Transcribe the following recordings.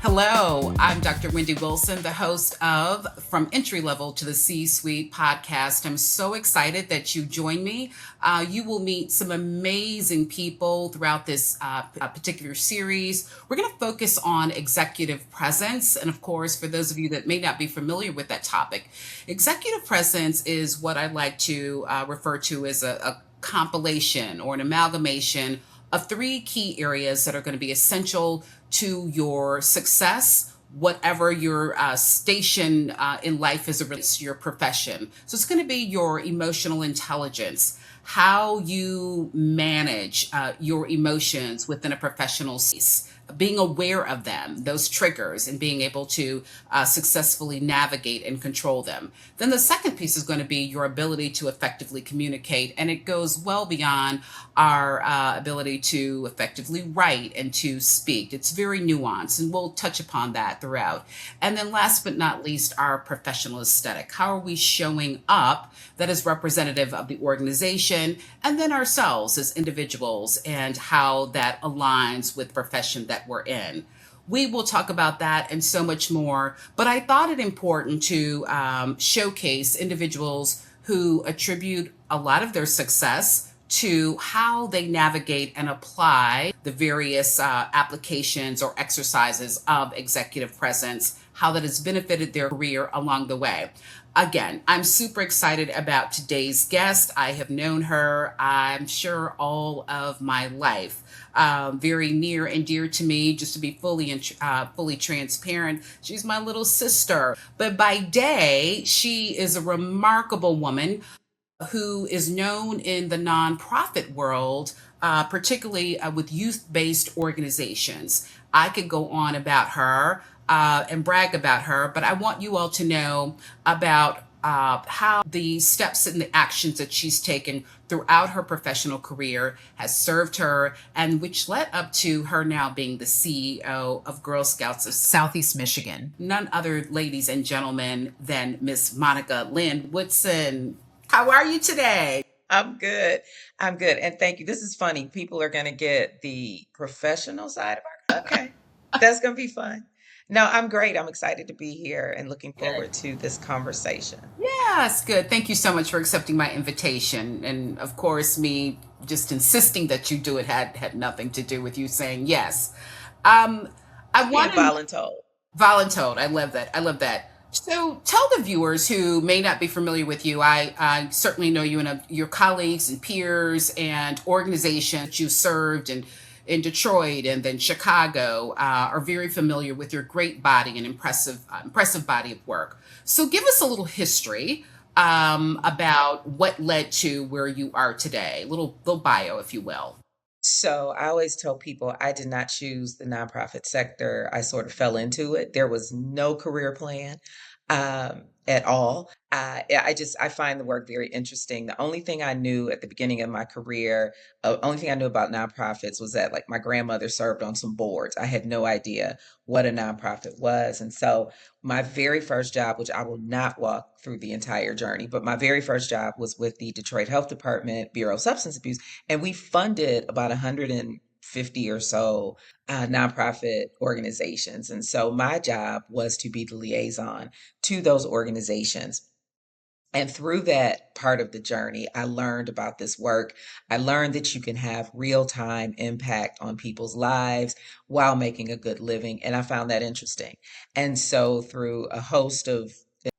Hello, I'm Dr. Wendy Wilson, the host of From Entry Level to the C-Suite podcast. I'm so excited that you join me. You will meet some amazing people throughout this particular series. We're going to focus on executive presence. And of course, for those of you that may not be familiar with that topic, executive presence is what I like to refer to as a compilation or an amalgamation of three key areas that are going to be essential to your success, whatever your station in life is, relates to your profession. So it's going to be your emotional intelligence, how you manage your emotions within a professional space, being aware of them, those triggers, and being able to successfully navigate and control them. Then the second piece is going to be your ability to effectively communicate, and it goes well beyond our ability to effectively write and to speak. It's very nuanced, and we'll touch upon that throughout. And then last but not least, our professional aesthetic. How are we showing up that is representative of the organization and then ourselves as individuals, and how that aligns with the profession that we're in. We will talk about that and so much more, but I thought it important to showcase individuals who attribute a lot of their success to how they navigate and apply the various applications or exercises of executive presence, how that has benefited their career along the way. Again, I'm super excited about today's guest. I have known her, I'm sure, all of my life. Very near and dear to me, just to be fully transparent. She's my little sister. But by day, she is a remarkable woman who is known in the nonprofit world, particularly with youth-based organizations. I could go on about her and brag about her, but I want you all to know about how the steps and the actions that she's taken throughout her professional career has served her, and which led up to her now being the CEO of Girl Scouts of Southeast Michigan. None other, ladies and gentlemen, than Miss Monica Lynn Woodson. How are you today? I'm good. I'm good. And thank you. This is funny. People are going to get the professional side of our. Okay. That's going to be fun. No, I'm great. I'm excited to be here and looking Good. forward to this conversation. Yes, good. Thank you so much for accepting my invitation. And of course, me just insisting that you do it had nothing to do with you saying yes. Um, I Being want to voluntold. voluntold. I love that. I love that. So tell the viewers who may not be familiar with you. I certainly know you and your colleagues and peers and organizations that you served in Detroit and then Chicago are very familiar with your great body and impressive body of work. So give us a little history about what led to where you are today. Little bio, if you will. So I always tell people I did not choose the nonprofit sector. I sort of fell into it. There was no career plan at all. I find the work very interesting. The only thing I knew at the beginning of my career, only thing I knew about nonprofits was that like my grandmother served on some boards. I had no idea what a nonprofit was. And so my very first job, which I will not walk through the entire journey, but my very first job was with the Detroit Health Department Bureau of Substance Abuse, and we funded about 150 or so nonprofit organizations. And so my job was to be the liaison to those organizations. And through that part of the journey, I learned about this work. I learned that you can have real time impact on people's lives while making a good living. And I found that interesting. And so through a host of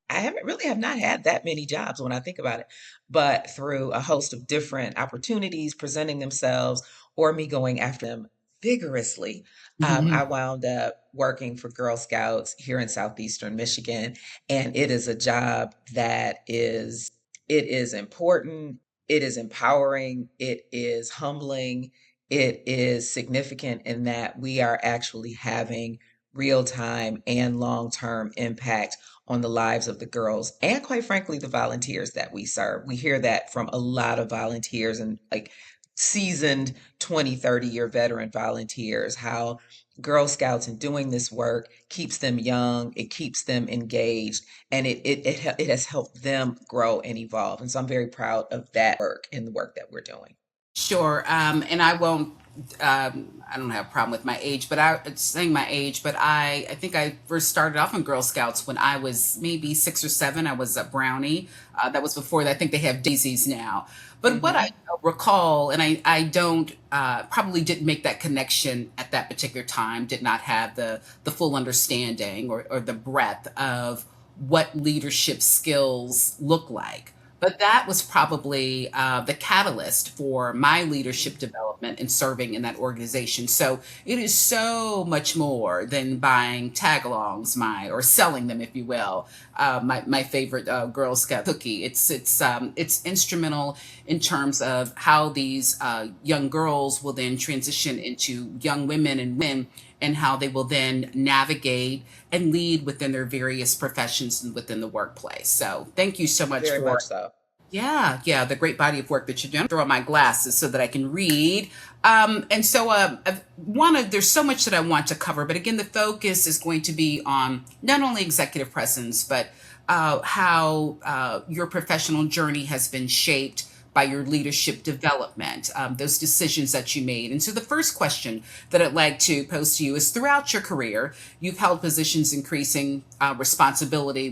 I haven't really have not had that many jobs when I think about it, but through a host of different opportunities presenting themselves or me going after them vigorously, I wound up working for Girl Scouts here in southeastern Michigan, and it is a job that it is important, it is empowering, it is humbling, it is significant in that we are actually having real time and long term impact on the lives of the girls and quite frankly the volunteers that we serve. We hear that from a lot of volunteers and like seasoned 20, 30-year veteran volunteers, how Girl Scouts and doing this work keeps them young, it keeps them engaged, and it has helped them grow and evolve. And so I'm very proud of that work and the work that we're doing. Sure. And I won't I don't have a problem with my age, but I saying my age, but I think I first started off in Girl Scouts when I was maybe 6 or 7. I was a brownie. That was before I think they have daisies now. But what I Hmm. recall, and I don't probably didn't make that connection at that particular time, did not have the full understanding or the breadth of what leadership skills look like. But that was probably the catalyst for my leadership development and serving in that organization. So it is so much more than buying tagalongs, my or selling them, if you will. My favorite Girl Scout cookie. It's instrumental in terms of how these young girls will then transition into young women and men, and how they will then navigate and lead within their various professions and within the workplace. So thank you so much Very much for, so. yeah, the great body of work that you're doing. Throw on my glasses so that I can read. And so there's so much that I want to cover, but again, the focus is going to be on not only executive presence, but how your professional journey has been shaped by your leadership development, those decisions that you made. And so the first question that I'd like to pose to you is, throughout your career, you've held positions with increasing responsibility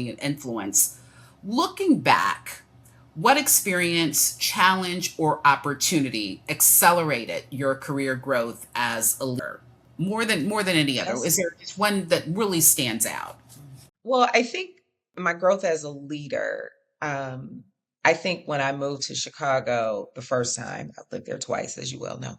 and influence. Looking back, what experience, challenge, or opportunity accelerated your career growth as a leader? More than any other. Is That's there just one that really stands out? Well, I think my growth as a leader, um, I think when I moved to Chicago the first time, I lived there twice, as you well know.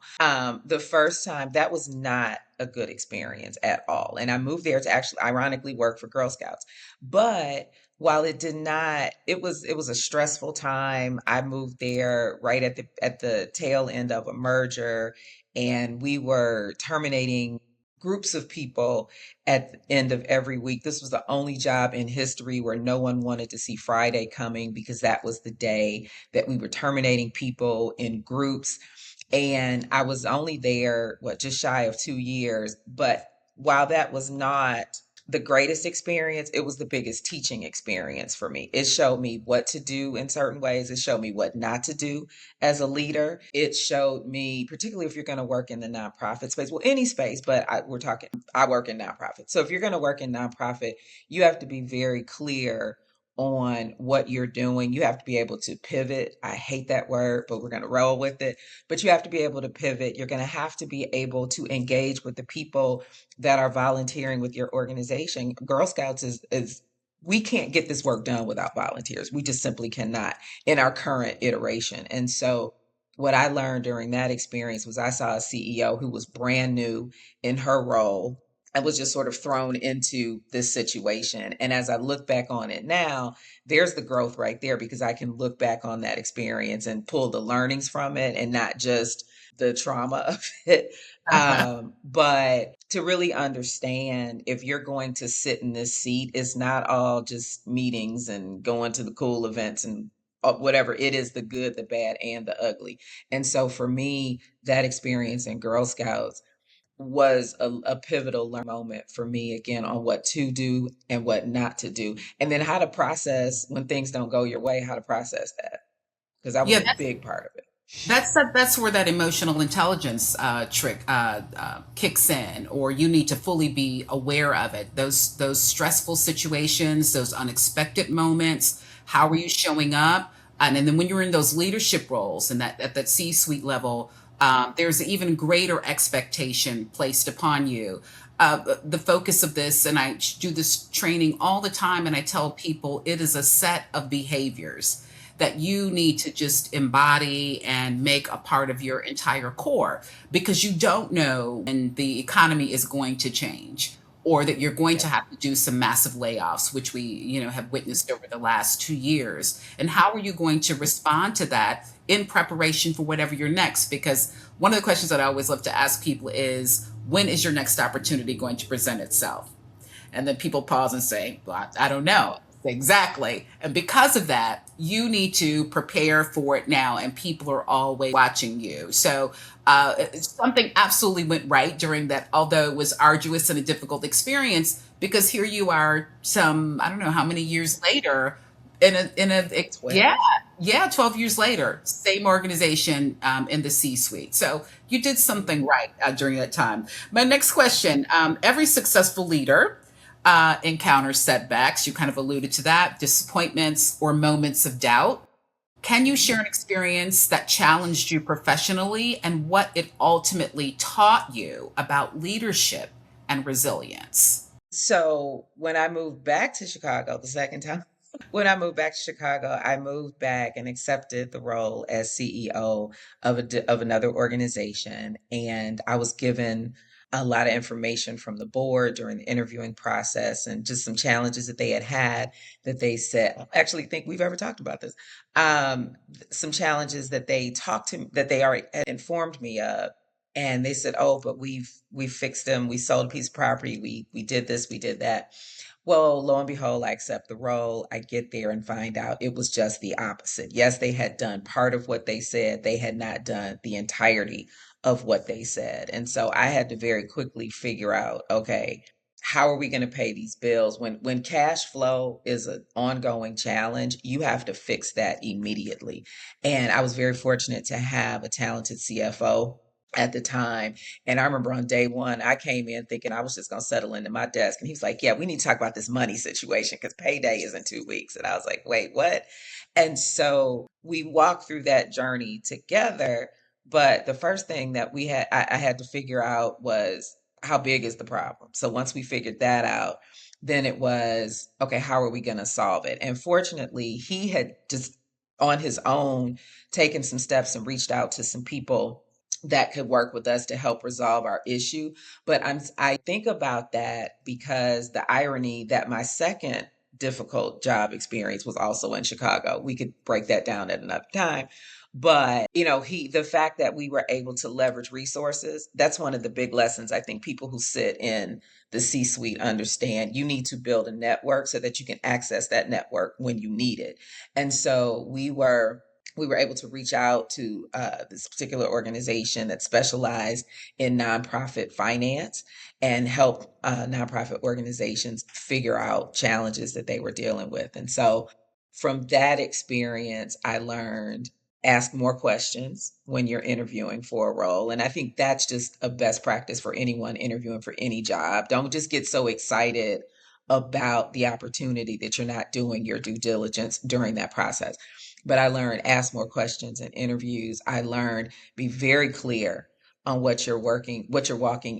The first time, that was not a good experience at all. And I moved there to actually ironically work for Girl Scouts. But while it did not, it was a stressful time. I moved there right at the tail end of a merger, and we were terminating groups of people at the end of every week. This was the only job in history where no one wanted to see Friday coming, because that was the day that we were terminating people in groups. And I was only there, what, just shy of 2 years. But while that was not the greatest experience, it was the biggest teaching experience for me. It showed me what to do in certain ways. It showed me what not to do as a leader. It showed me, particularly if you're going to work in the nonprofit space, well, any space, but I work in nonprofit. So if you're going to work in nonprofit, you have to be very clear on what you're doing. You have to be able to pivot. I hate that word, but we're going to roll with it. But you have to be able to pivot. You're going to have to be able to engage with the people that are volunteering with your organization. Girl Scouts is we can't get this work done without volunteers. We just simply cannot in our current iteration. And so what I learned during that experience was I saw a CEO who was brand new in her role and was just sort of thrown into this situation. And as I look back on it now, there's the growth right there, because I can look back on that experience and pull the learnings from it and not just the trauma of it. But to really understand, if you're going to sit in this seat, it's not all just meetings and going to the cool events and whatever. It is the good, the bad, and the ugly. And so for me, that experience in Girl Scouts was a pivotal learning moment for me, again, on what to do and what not to do, and then how to process when things don't go your way, how to process that, because that was Yeah, a big part of it. that's where that emotional intelligence trick kicks in, or you need to fully be aware of it. Those stressful situations, those unexpected moments. How are you showing up? And then when you're in those leadership roles and that at that C-suite level, there's an even greater expectation placed upon you. The focus of this, and I do this training all the time, and I tell people it is a set of behaviors that you need to just embody and make a part of your entire core, because you don't know when the economy is going to change, or that you're going to Yes. have to do some massive layoffs, which we have witnessed over the last 2 years. And how are you going to respond to that in preparation for whatever your next? Because one of the questions that I always love to ask people is, when is your next opportunity going to present itself? And then people pause and say, well, I don't know. Exactly. And because of that, you need to prepare for it now, and people are always watching you. So something absolutely went right during that, although it was arduous and a difficult experience, because here you are, some, I don't know how many years later, in a, Like yeah, 12. Yeah, 12 years later, same organization in the C suite. So you did something right during that time. My next question, every successful leader encounters setbacks. You kind of alluded to that, disappointments or moments of doubt. Can you share an experience that challenged you professionally and what it ultimately taught you about leadership and resilience? So when I moved back to Chicago the second time, when I moved back to Chicago, I moved back and accepted the role as CEO of another organization, and I was given a lot of information from the board during the interviewing process, and just some challenges that they had that they said. I actually think we've ever talked about this. Some challenges that they already had informed me of, and they said, "Oh, but we've fixed them. We sold a piece of property. We did this. We did that." Well, lo and behold, I accept the role. I get there and find out it was just the opposite. Yes, they had done part of what they said. They had not done the entirety of what they said. And so I had to very quickly figure out, okay, how are we going to pay these bills? When cash flow is an ongoing challenge, you have to fix that immediately. And I was very fortunate to have a talented CFO at the time. And I remember on day one, I came in thinking I was just going to settle into my desk. And he was like, "Yeah, we need to talk about this money situation because payday is in 2 weeks." And I was like, "Wait, what?" And so we walked through that journey together. But the first thing that I had to figure out was, how big is the problem? So once we figured that out, then it was, okay, how are we going to solve it? And fortunately, he had just on his own taken some steps and reached out to some people that could work with us to help resolve our issue. But I think about that because the irony that my second difficult job experience was also in Chicago. We could break that down at another time. But, the fact that we were able to leverage resources, that's one of the big lessons I think people who sit in the C suite understand. You need to build a network so that you can access that network when you need it. And so we were able to reach out to this particular organization that specialized in nonprofit finance and help nonprofit organizations figure out challenges that they were dealing with. And so from that experience, I learned, ask more questions when you're interviewing for a role. And I think that's just a best practice for anyone interviewing for any job. Don't just get so excited about the opportunity that you're not doing your due diligence during that process. But I learned, ask more questions in interviews. I learned, be very clear on what you're walking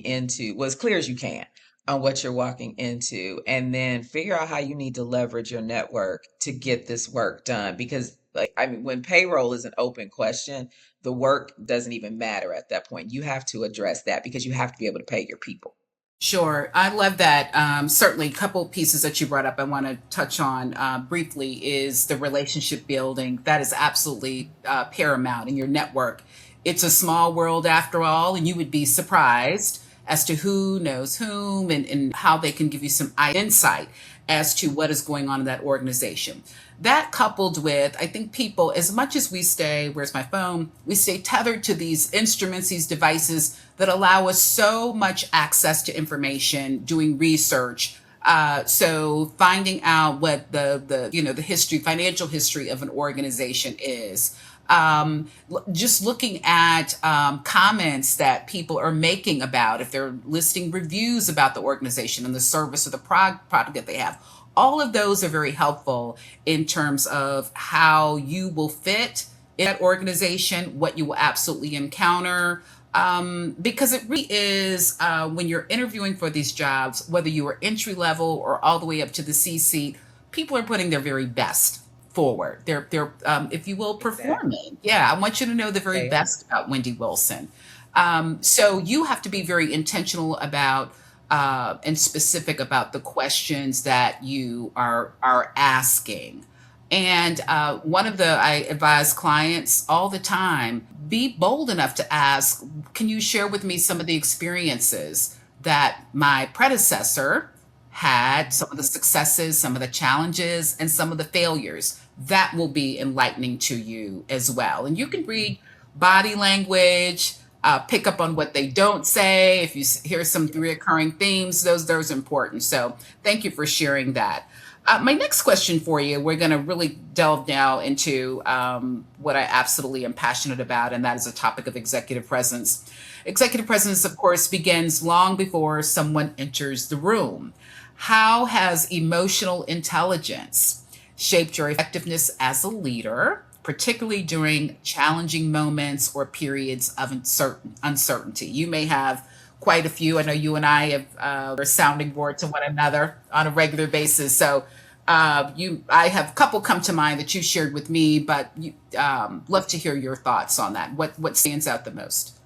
into, well, as clear as you can on what you're walking into, and then figure out how you need to leverage your network to get this work done. Because, like, I mean, when payroll is an open question, the work doesn't even matter at that point. You have to address that because you have to be able to pay your people. Sure. I love that. Certainly, a couple pieces that you brought up I want to touch on briefly is the relationship building. That is absolutely paramount in your network. It's a small world after all, and you would be surprised as to who knows whom and how they can give you some insight as to what is going on in that organization. That coupled with, I think people, as much as we stay, where's my phone? We stay tethered to these instruments, these devices that allow us so much access to information, doing research. So finding out what the history, financial history of an organization is. Just looking at comments that people are making about if they're listing reviews about the organization and the service or the product that they have. All of those are very helpful in terms of how you will fit in that organization, what you will absolutely encounter. Because it really is when you're interviewing for these jobs, whether you are entry level or all the way up to the C seat, people are putting their very best forward. They're if you will, Exactly. performing. Yeah, I want you to know the very They are. best about Wendy Wilson. So you have to be very intentional about and specific about the questions that you are asking. And one of the I advise clients all the time: be bold enough to ask, "Can you share with me some of the experiences that my predecessor had, some of the successes, some of the challenges, and some of the failures?" That will be enlightening to you as well. And you can read body language, pick up on what they don't say. If you hear some recurring themes, those are important. So thank you for sharing that. My next question for you, we're going to really delve now into what I absolutely am passionate about, and that is the topic of executive presence. Executive presence, of course, begins long before someone enters the room. How has emotional intelligence shaped your effectiveness as a leader, particularly during challenging moments or periods of uncertainty? You may have quite a few. I know you and I have are sounding board to one another on a regular basis. So I have a couple come to mind that you shared with me, but love to hear your thoughts on that. What stands out the most?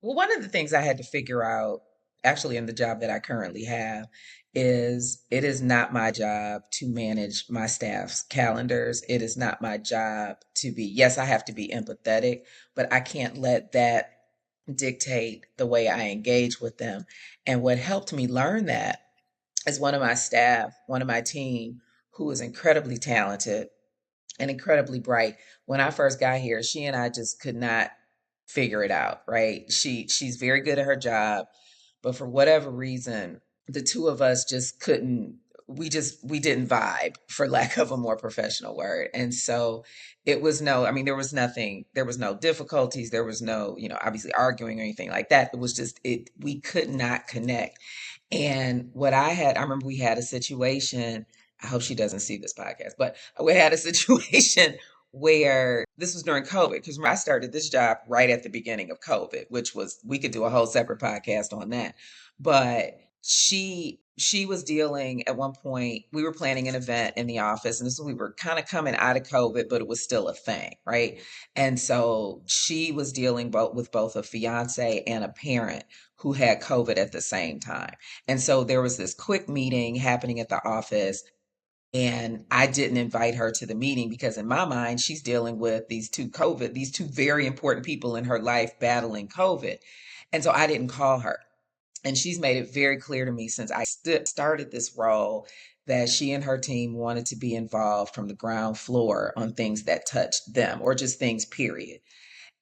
Well, one of the things I had to figure out, actually, in the job that I currently have, is it is not my job to manage my staff's calendars. It is not my job to be, yes, I have to be empathetic, but I can't let that dictate the way I engage with them. And what helped me learn that is one of my staff, one of my team, who is incredibly talented and incredibly bright. When I first got here, she and I just could not figure it out, right? She's very good at her job, but for whatever reason, the two of us just couldn't we didn't vibe, for lack of a more professional word. And so it was no, I mean, there was nothing, there was no difficulties, there was no, obviously arguing or anything like that. It was just we could not connect. And I remember we had a situation. I hope she doesn't see this podcast, but we had a situation where this was during COVID. Because I started this job right at the beginning of COVID, which was, we could do a whole separate podcast on that. But she was dealing at one point, we were planning an event in the office, and this we were kind of coming out of COVID, but it was still a thing, right? And so she was dealing with both a fiance and a parent who had COVID at the same time. And so there was this quick meeting happening at the office, and I didn't invite her to the meeting because in my mind, she's dealing with these two very important people in her life battling COVID. And so I didn't call her. And she's made it very clear to me since I started this role that she and her team wanted to be involved from the ground floor on things that touched them or just things, period.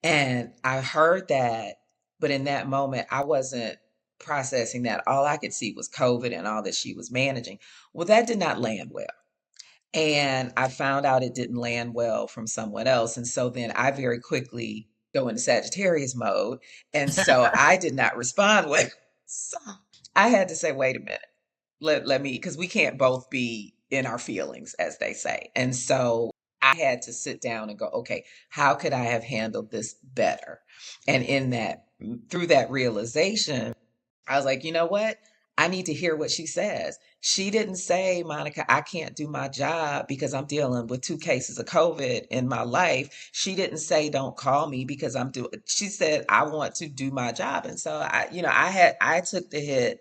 And I heard that, but in that moment, I wasn't processing that. All I could see was COVID and all that she was managing. Well, that did not land well. And I found out it didn't land well from someone else. And so then I very quickly go into Sagittarius mode. And so I did not respond well. So I had to say, wait a minute, let me, because we can't both be in our feelings, as they say. And so I had to sit down and go, okay, how could I have handled this better? And through that realization, I was like, you know what? I need to hear what she says. She didn't say, Monica, I can't do my job because I'm dealing with 2 cases of COVID in my life. She didn't say, don't call me because she said, I want to do my job. And so I took the hit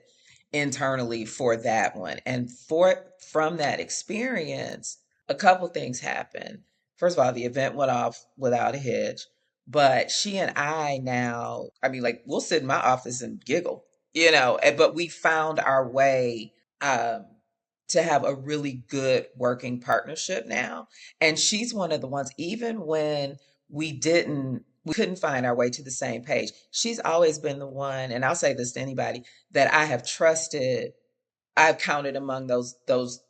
internally for that one. And from that experience, a couple things happened. First of all, the event went off without a hitch. But she and I now, I mean, like, we'll sit in my office and giggle, but we found our way um, to have a really good working partnership now. And she's one of the ones, even when we couldn't find our way to the same page, she's always been the one, and I'll say this to anybody, that I have trusted. I've counted among those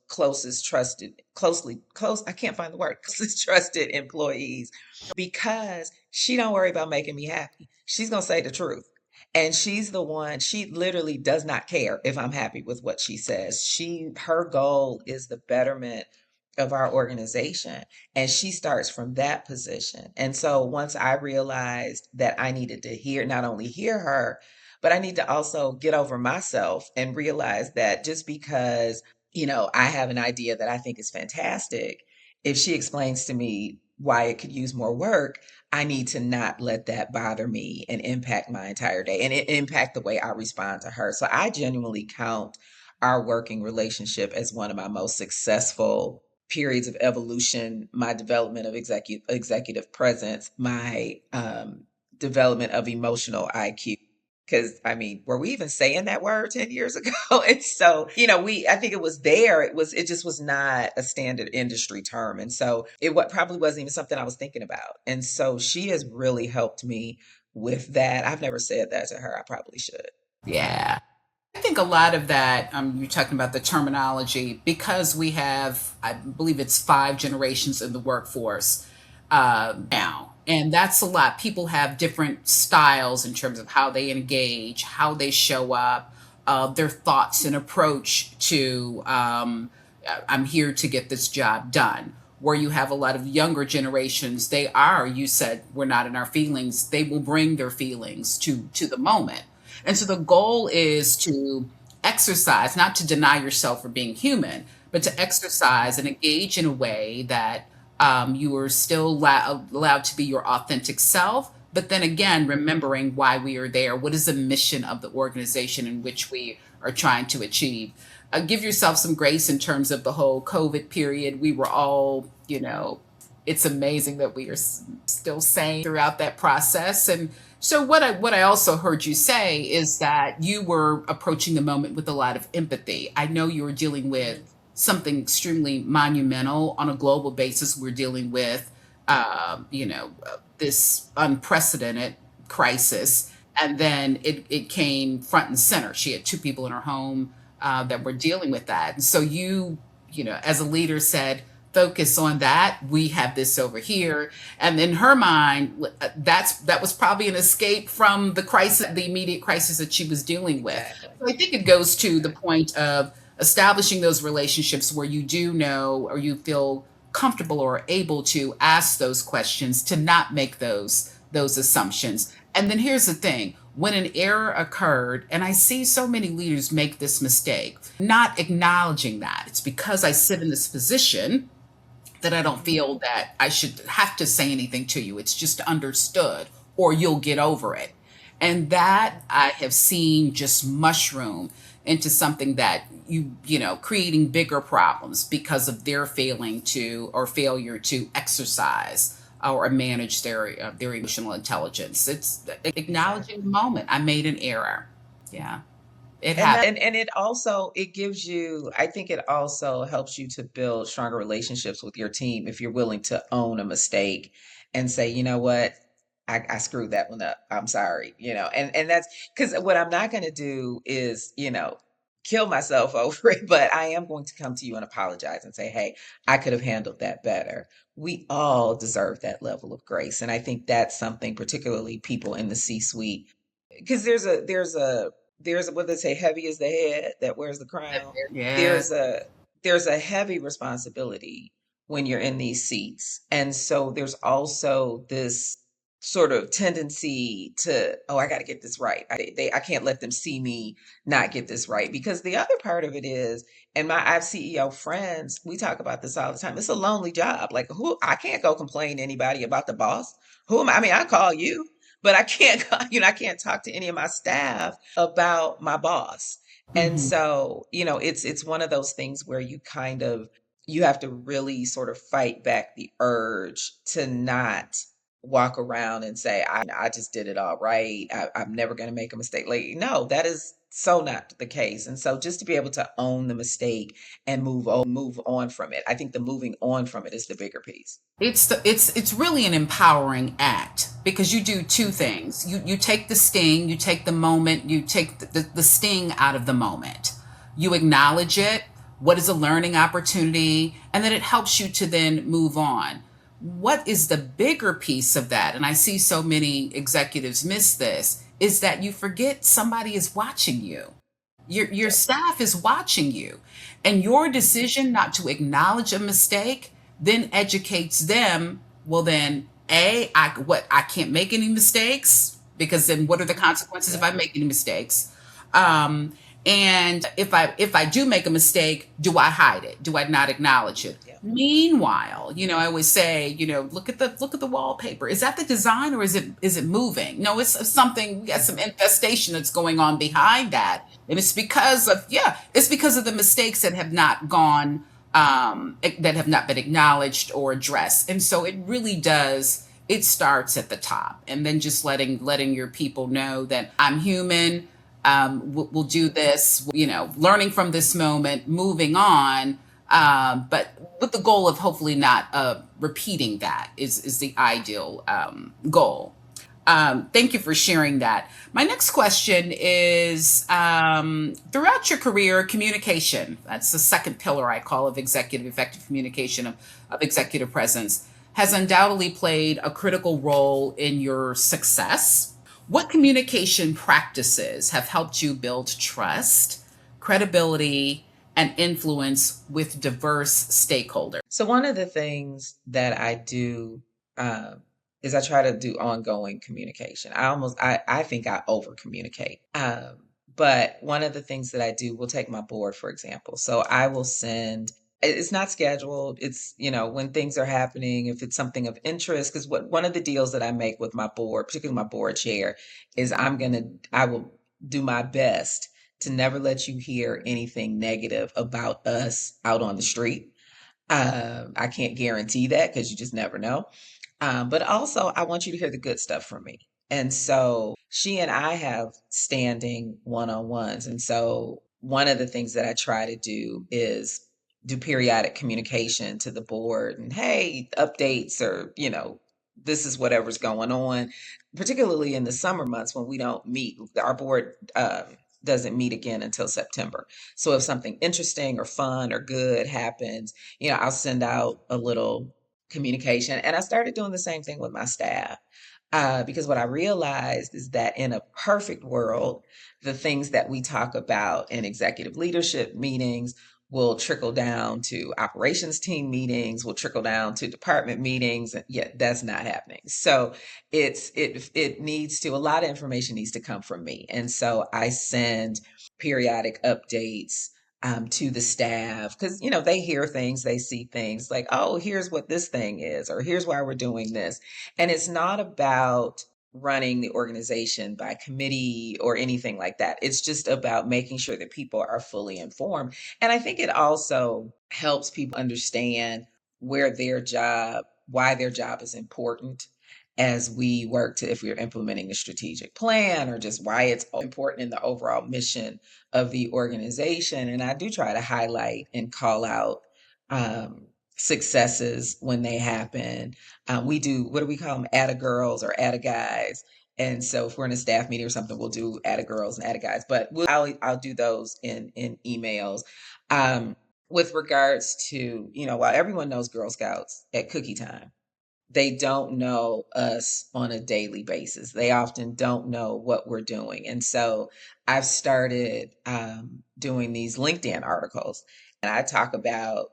closest trusted, close, I can't find the word, closest trusted employees, because she don't worry about making me happy. She's going to say the truth. And she's the one, she literally does not care if I'm happy with what she says. Her goal is the betterment of our organization. And she starts from that position. And so once I realized that I needed to not only hear her, but I need to also get over myself and realize that just because, I have an idea that I think is fantastic, if she explains to me why it could use more work, I need to not let that bother me and impact my entire day and it impact the way I respond to her. So I genuinely count our working relationship as one of my most successful periods of evolution, my development of executive presence, my development of emotional IQ. Because I mean, were we even saying that word 10 years ago? And so, I think it was there. It just was not a standard industry term. And so what probably wasn't even something I was thinking about. And so she has really helped me with that. I've never said that to her. I probably should. Yeah. I think a lot of that, you're talking about the terminology, because we have, I believe it's 5 generations in the workforce now. And that's a lot. People have different styles in terms of how they engage, how they show up, their thoughts and approach to, I'm here to get this job done. Where you have a lot of younger generations, they are, you said, we're not in our feelings. They will bring their feelings to the moment. And so the goal is to exercise, not to deny yourself for being human, but to exercise and engage in a way that you are still allowed to be your authentic self. But then again, remembering why we are there. What is the mission of the organization in which we are trying to achieve? Give yourself some grace in terms of the whole COVID period. We were all, it's amazing that we are still sane throughout that process. And so what I also heard you say is that you were approaching the moment with a lot of empathy. I know you were dealing with something extremely monumental on a global basis. We're dealing with, this unprecedented crisis, and then it came front and center. She had 2 people in her home that were dealing with that, and so as a leader, said, focus on that. We have this over here. And in her mind, that was probably an escape from the crisis, the immediate crisis that she was dealing with. Exactly. So I think it goes to the point of establishing those relationships where you do know, or you feel comfortable or able to ask those questions, to not make those assumptions. And then here's the thing: when an error occurred, and I see so many leaders make this mistake, not acknowledging that it's because I sit in this position that I don't feel that I should have to say anything to you. It's just understood, or you'll get over it. And that I have seen just mushroom into something that creating bigger problems because of their failing to, or failure to exercise or manage their emotional intelligence. It's acknowledging the moment. I made an error. Yeah, it happened. And it also, it gives you, I think it also helps you to build stronger relationships with your team if you're willing to own a mistake and say, you know what, I screwed that one up. I'm sorry, and that's because what I'm not going to do is, kill myself over it, but I am going to come to you and apologize and say, hey, I could have handled that better. We all deserve that level of grace. And I think that's something, particularly people in the C-suite, because there's a what they say, heavy is the head that wears the crown. Yeah. There's a heavy responsibility when you're in these seats, and so there's also this sort of tendency to, oh, I got to get this right. I can't let them see me not get this right, because the other part of it is, and I have CEO friends, we talk about this all the time. It's a lonely job. Like, who, I can't go complain to anybody about the boss. Who am I? I mean, I call you, but I can't, I can't talk to any of my staff about my boss. And Mhm. so, it's one of those things where you have to really sort of fight back the urge to not walk around and say, I just did it all right. I'm never going to make a mistake. Like, no, that is so not the case. And so just to be able to own the mistake and move on from it. I think the moving on from it is the bigger piece. It's really an empowering act, because you do 2 things. You take the sting, you take the moment, you take the sting out of the moment. You acknowledge it, what is a learning opportunity, and then it helps you to then move on. What is the bigger piece of that? And I see so many executives miss this, is that you forget somebody is watching you. Your staff is watching you, and your decision not to acknowledge a mistake then educates them. Well, then, I can't make any mistakes, because then what are the consequences if Yeah. I make any mistakes? Um, and if I do make a mistake, do I hide it? Do I not acknowledge it? Yeah. Meanwhile, I always say, look at the wallpaper. Is that the design, or is it moving? No, it's something. We got some infestation that's going on behind that, and it's because of the mistakes that have not gone, that have not been acknowledged or addressed. And so it really does. It starts at the top, and then just letting your people know that I'm human. We'll do this, learning from this moment, moving on, but with the goal of hopefully not repeating that is the ideal goal. Thank you for sharing that. My next question is throughout your career, communication, that's the second pillar I call of executive effective communication, of executive presence, has undoubtedly played a critical role in your success. What communication practices have helped you build trust, credibility, and influence with diverse stakeholders? So one of the things that I do um, is I try to do ongoing communication. I think I over communicate. But one of the things that I do, we'll take my board for example. So I will send. It's not scheduled. It's when things are happening, if it's something of interest. Because what one of the deals that I make with my board, particularly my board chair, is I will do my best to never let you hear anything negative about us out on the street. I can't guarantee that because you just never know. But also, I want you to hear the good stuff from me. And so she and I have standing one on ones. And so one of the things that I try to do is do periodic communication to the board and, hey, updates or, this is whatever's going on, particularly in the summer months when we don't meet. Our board doesn't meet again until September. So if something interesting or fun or good happens, I'll send out a little communication. And I started doing the same thing with my staff. Because what I realized is that in a perfect world, the things that we talk about in executive leadership meetings will trickle down to operations team meetings, will trickle down to department meetings. And yet that's not happening. So it needs to, a lot of information needs to come from me. And so I send periodic updates to the staff because they hear things, they see things like, oh, here's what this thing is, or here's why we're doing this. And it's not about running the organization by committee or anything like that. It's just about making sure that people are fully informed. And I think it also helps people understand why their job is important as we work to, if we're implementing a strategic plan, or just why it's important in the overall mission of the organization. And I do try to highlight and call out successes when they happen. We do, what do we call them? Atta girls or atta guys. And so if we're in a staff meeting or something, we'll do atta girls and atta guys, but I'll do those in emails. With regards to, while everyone knows Girl Scouts at cookie time, they don't know us on a daily basis. They often don't know what we're doing. And so I've started doing these LinkedIn articles, and I talk about,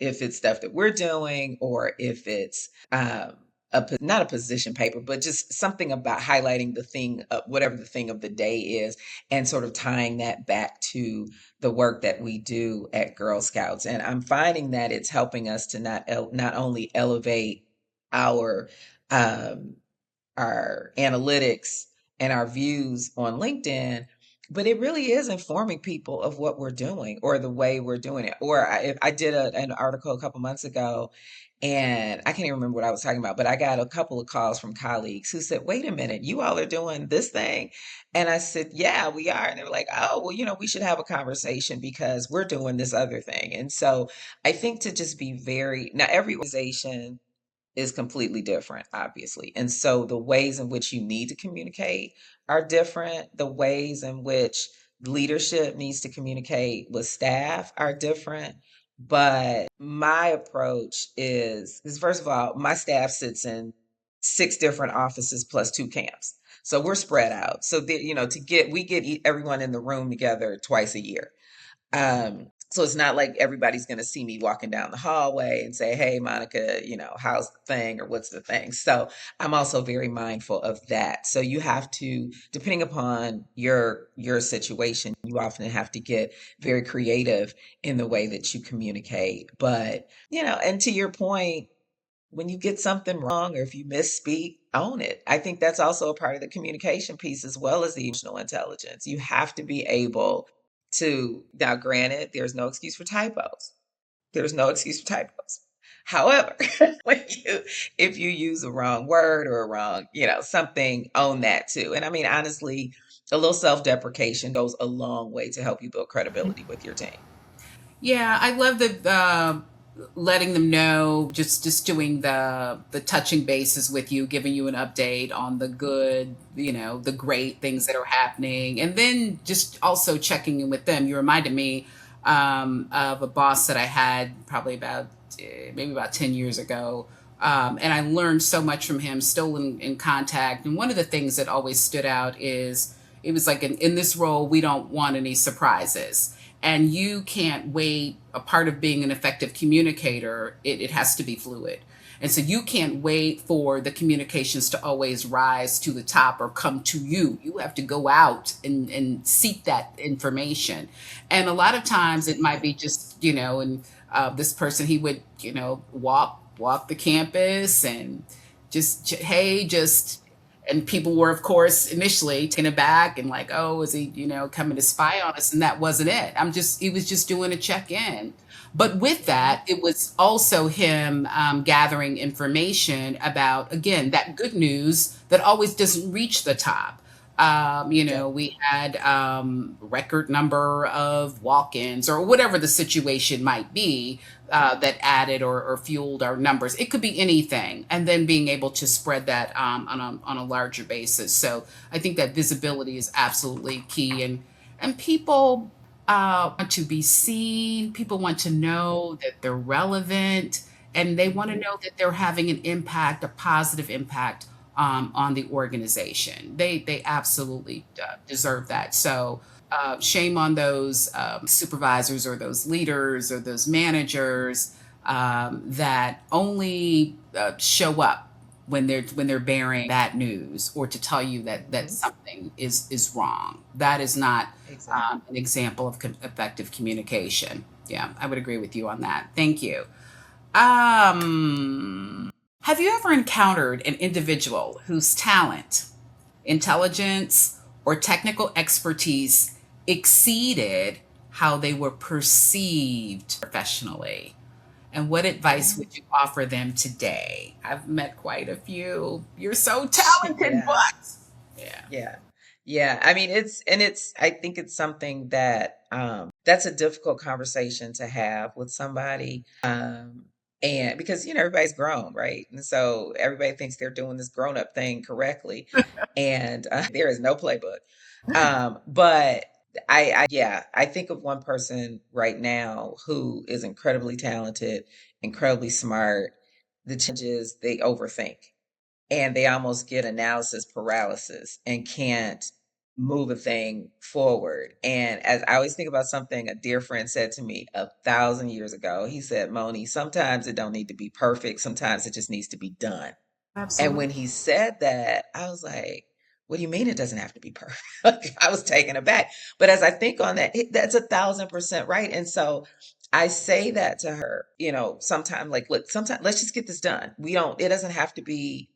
if it's stuff that we're doing or if it's not a position paper, but just something about highlighting the thing, whatever the thing of the day is, and sort of tying that back to the work that we do at Girl Scouts. And I'm finding that it's helping us to not only elevate our um, our analytics and our views on LinkedIn, but it really is informing people of what we're doing or the way we're doing it. Or I did an article a couple months ago, and I can't even remember what I was talking about, but I got a couple of calls from colleagues who said, "Wait a minute, you all are doing this thing," and I said, "Yeah, we are." And they were like, "Oh, well, we should have a conversation because we're doing this other thing." And so I think to just be very, now every organization is completely different, obviously. And so the ways in which you need to communicate are different. The ways in which leadership needs to communicate with staff are different. But my approach is first of all, my staff sits in 6 different offices plus 2 camps. So we're spread out. So that, we get everyone in the room together twice a year. So it's not like everybody's going to see me walking down the hallway and say, "Hey, Monica, how's the thing or what's the thing?" So I'm also very mindful of that. So you have to, depending upon your situation, you often have to get very creative in the way that you communicate. But, and to your point, when you get something wrong or if you misspeak, own it. I think that's also a part of the communication piece as well as the emotional intelligence. You have to be able to, now granted, there's no excuse for typos. There's no excuse for typos. However, if you use a wrong word or a wrong, something, own that too. And I mean, honestly, a little self-deprecation goes a long way to help you build credibility with your team. Yeah, I love letting them know, just doing the touching bases with you, giving you an update on the good, the great things that are happening, and then just also checking in with them. You reminded me of a boss that I had probably about maybe about 10 years ago. And I learned so much from him, still in contact. And one of the things that always stood out is it was like in this role, we don't want any surprises. And you can't wait. A part of being an effective communicator, it has to be fluid. And so you can't wait for the communications to always rise to the top or come to you. You have to go out and seek that information. And a lot of times it might be just, and this person, he would, walk the campus and hey, and people were, of course, initially taken aback and like, oh, is he, coming to spy on us? And that wasn't it. He was just doing a check in. But with that, it was also him gathering information about, again, that good news that always doesn't reach the top. Yeah. We had record number of walk-ins or whatever the situation might be that added or fueled our numbers. It could be anything, and then being able to spread that on a larger basis. So I think that visibility is absolutely key, and people want to be seen. People want to know that they're relevant, and they want to Mhm. know that they're having an impact, a positive impact on the organization. They absolutely deserve that. So shame on those supervisors or those leaders or those managers that only show up when they're bearing bad news or to tell you that Mhm. something is wrong. That is not Exactly. an example of effective communication. Yeah, I would agree with you on that. Thank you. Have you ever encountered an individual whose talent, intelligence, or technical expertise exceeded how they were perceived professionally? And what advice Mhm. would you offer them today? I've met quite a few. You're so talented, Yeah. but yeah. Yeah. Yeah. I mean, I think it's something that, that's a difficult conversation to have with somebody. And because, everybody's grown, right? And so everybody thinks they're doing this grown up thing correctly. And there is no playbook. But yeah, I think of one person right now who is incredibly talented, incredibly smart. The challenge is they overthink and they almost get analysis paralysis and can't move a thing forward. And as I always think about something a dear friend said to me 1,000 years ago, he said, Moni, sometimes it don't need to be perfect. Sometimes it just needs to be done. And Absolutely. when he said that, I was like, what do you mean it doesn't have to be perfect? Like, I was taken aback. But as I think on that, that's 1,000% right. And so I say that to her, sometime like, look, sometimes let's just get this done. It doesn't have to be,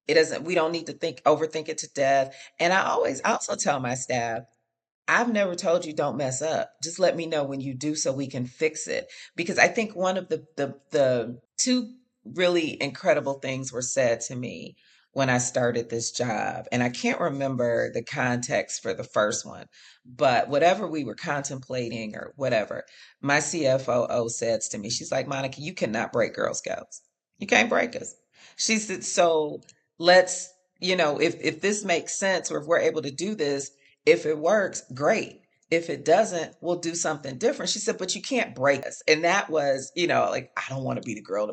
we don't need to overthink it to death. And I also tell my staff, I've never told you don't mess up. Just let me know when you do so we can fix it. Because I think one of the two really incredible things were said to me when I started this job. And I can't remember the context for the first one, but whatever we were contemplating or whatever, my CFOO says to me, she's like, Monica, you cannot break Girl Scouts. You can't break us. She said, so let's, if this makes sense or if we're able to do this, if it works, great. If it doesn't, we'll do something different. She said, but you can't break us. And that was, like, I don't want to be the girl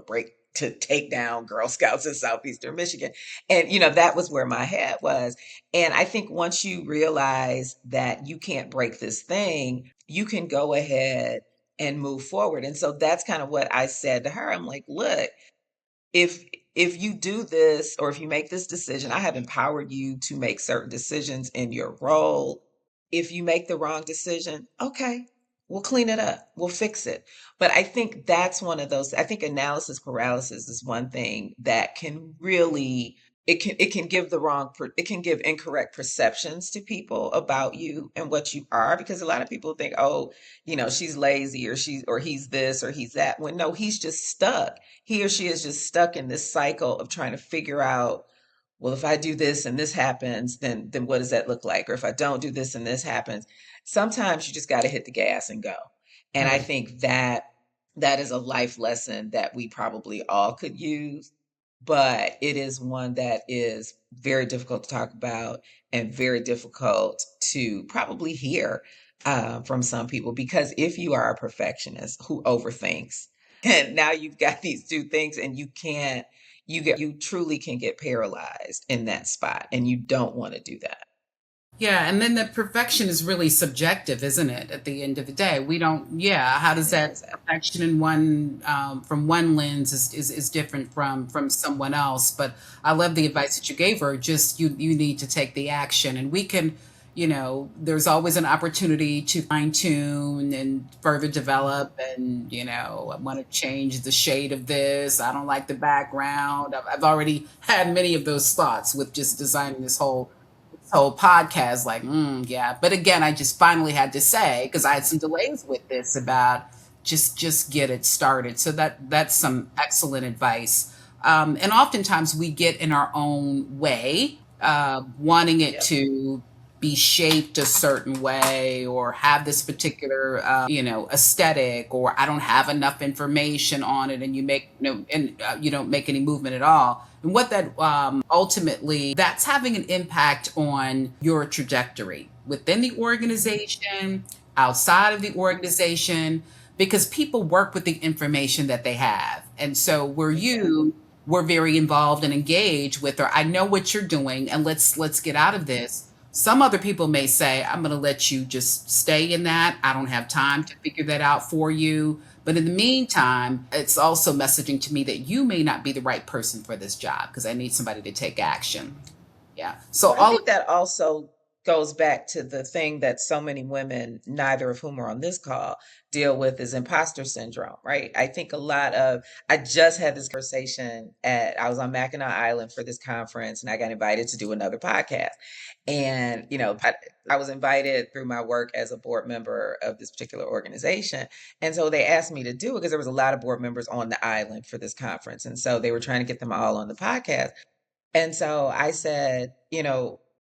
to take down Girl Scouts in Southeastern Michigan. And, that was where my head was. And I think once you realize that you can't break this thing, you can go ahead and move forward. And so that's kind of what I said to her. I'm like, look, if you do this or if you make this decision, I have empowered you to make certain decisions in your role. If you make the wrong decision, okay, we'll clean it up, we'll fix it. But I think that's one of those. I think analysis paralysis is one thing that can really, it can give it can give incorrect perceptions to people about you and what you are, because a lot of people think, oh, she's lazy or he's this or he's that, when no, he's just stuck. He or she is just stuck in this cycle of trying to figure out, well, if I do this and this happens, then what does that look like? Or if I don't do this and this happens, sometimes you just got to hit the gas and go. And I Right. think that That is a life lesson that we probably all could use, but it is one that is very difficult to talk about and very difficult to probably hear from some people. Because if you are a perfectionist who overthinks, and now you've got these two things, and you truly can get paralyzed in that spot, and you don't want to do that. Yeah, and then the perfection is really subjective, isn't it? At the end of the day, we don't. Yeah, how does It that is. perfection in one from one lens is different from someone else? But I love the advice that you gave her. Just you need to take the action, and we can. There's always an opportunity to fine tune and further develop. And I want to change the shade of this. I don't like the background. I've already had many of those thoughts with just designing this whole podcast, like, yeah. But again, I just finally had to say, because I had some delays with this, about just get it started. So that's some excellent advice. And oftentimes we get in our own way, wanting it Yep. to be shaped a certain way, or have this particular aesthetic, or I don't have enough information on it, and you don't make any movement at all. And what that ultimately, that's having an impact on your trajectory within the organization, outside of the organization, because people work with the information that they have. And so where Exactly. you were very involved and engaged with, or I know what you're doing, and let's get out of this. Some other people may say, I'm going to let you just stay in that. I don't have time to figure that out for you. But in the meantime, it's also messaging to me that you may not be the right person for this job, because I need somebody to take action. Yeah. So Well, I all think that also goes back to the thing that so many women, neither of whom are on this call, deal with is imposter syndrome, right? I think I just had this conversation I was on Mackinac Island for this conference, and I got invited to do another podcast. And, I was invited through my work as a board member of this particular organization. And so they asked me to do it because there was a lot of board members on the island for this conference. And so they were trying to get them all on the podcast. And so I said,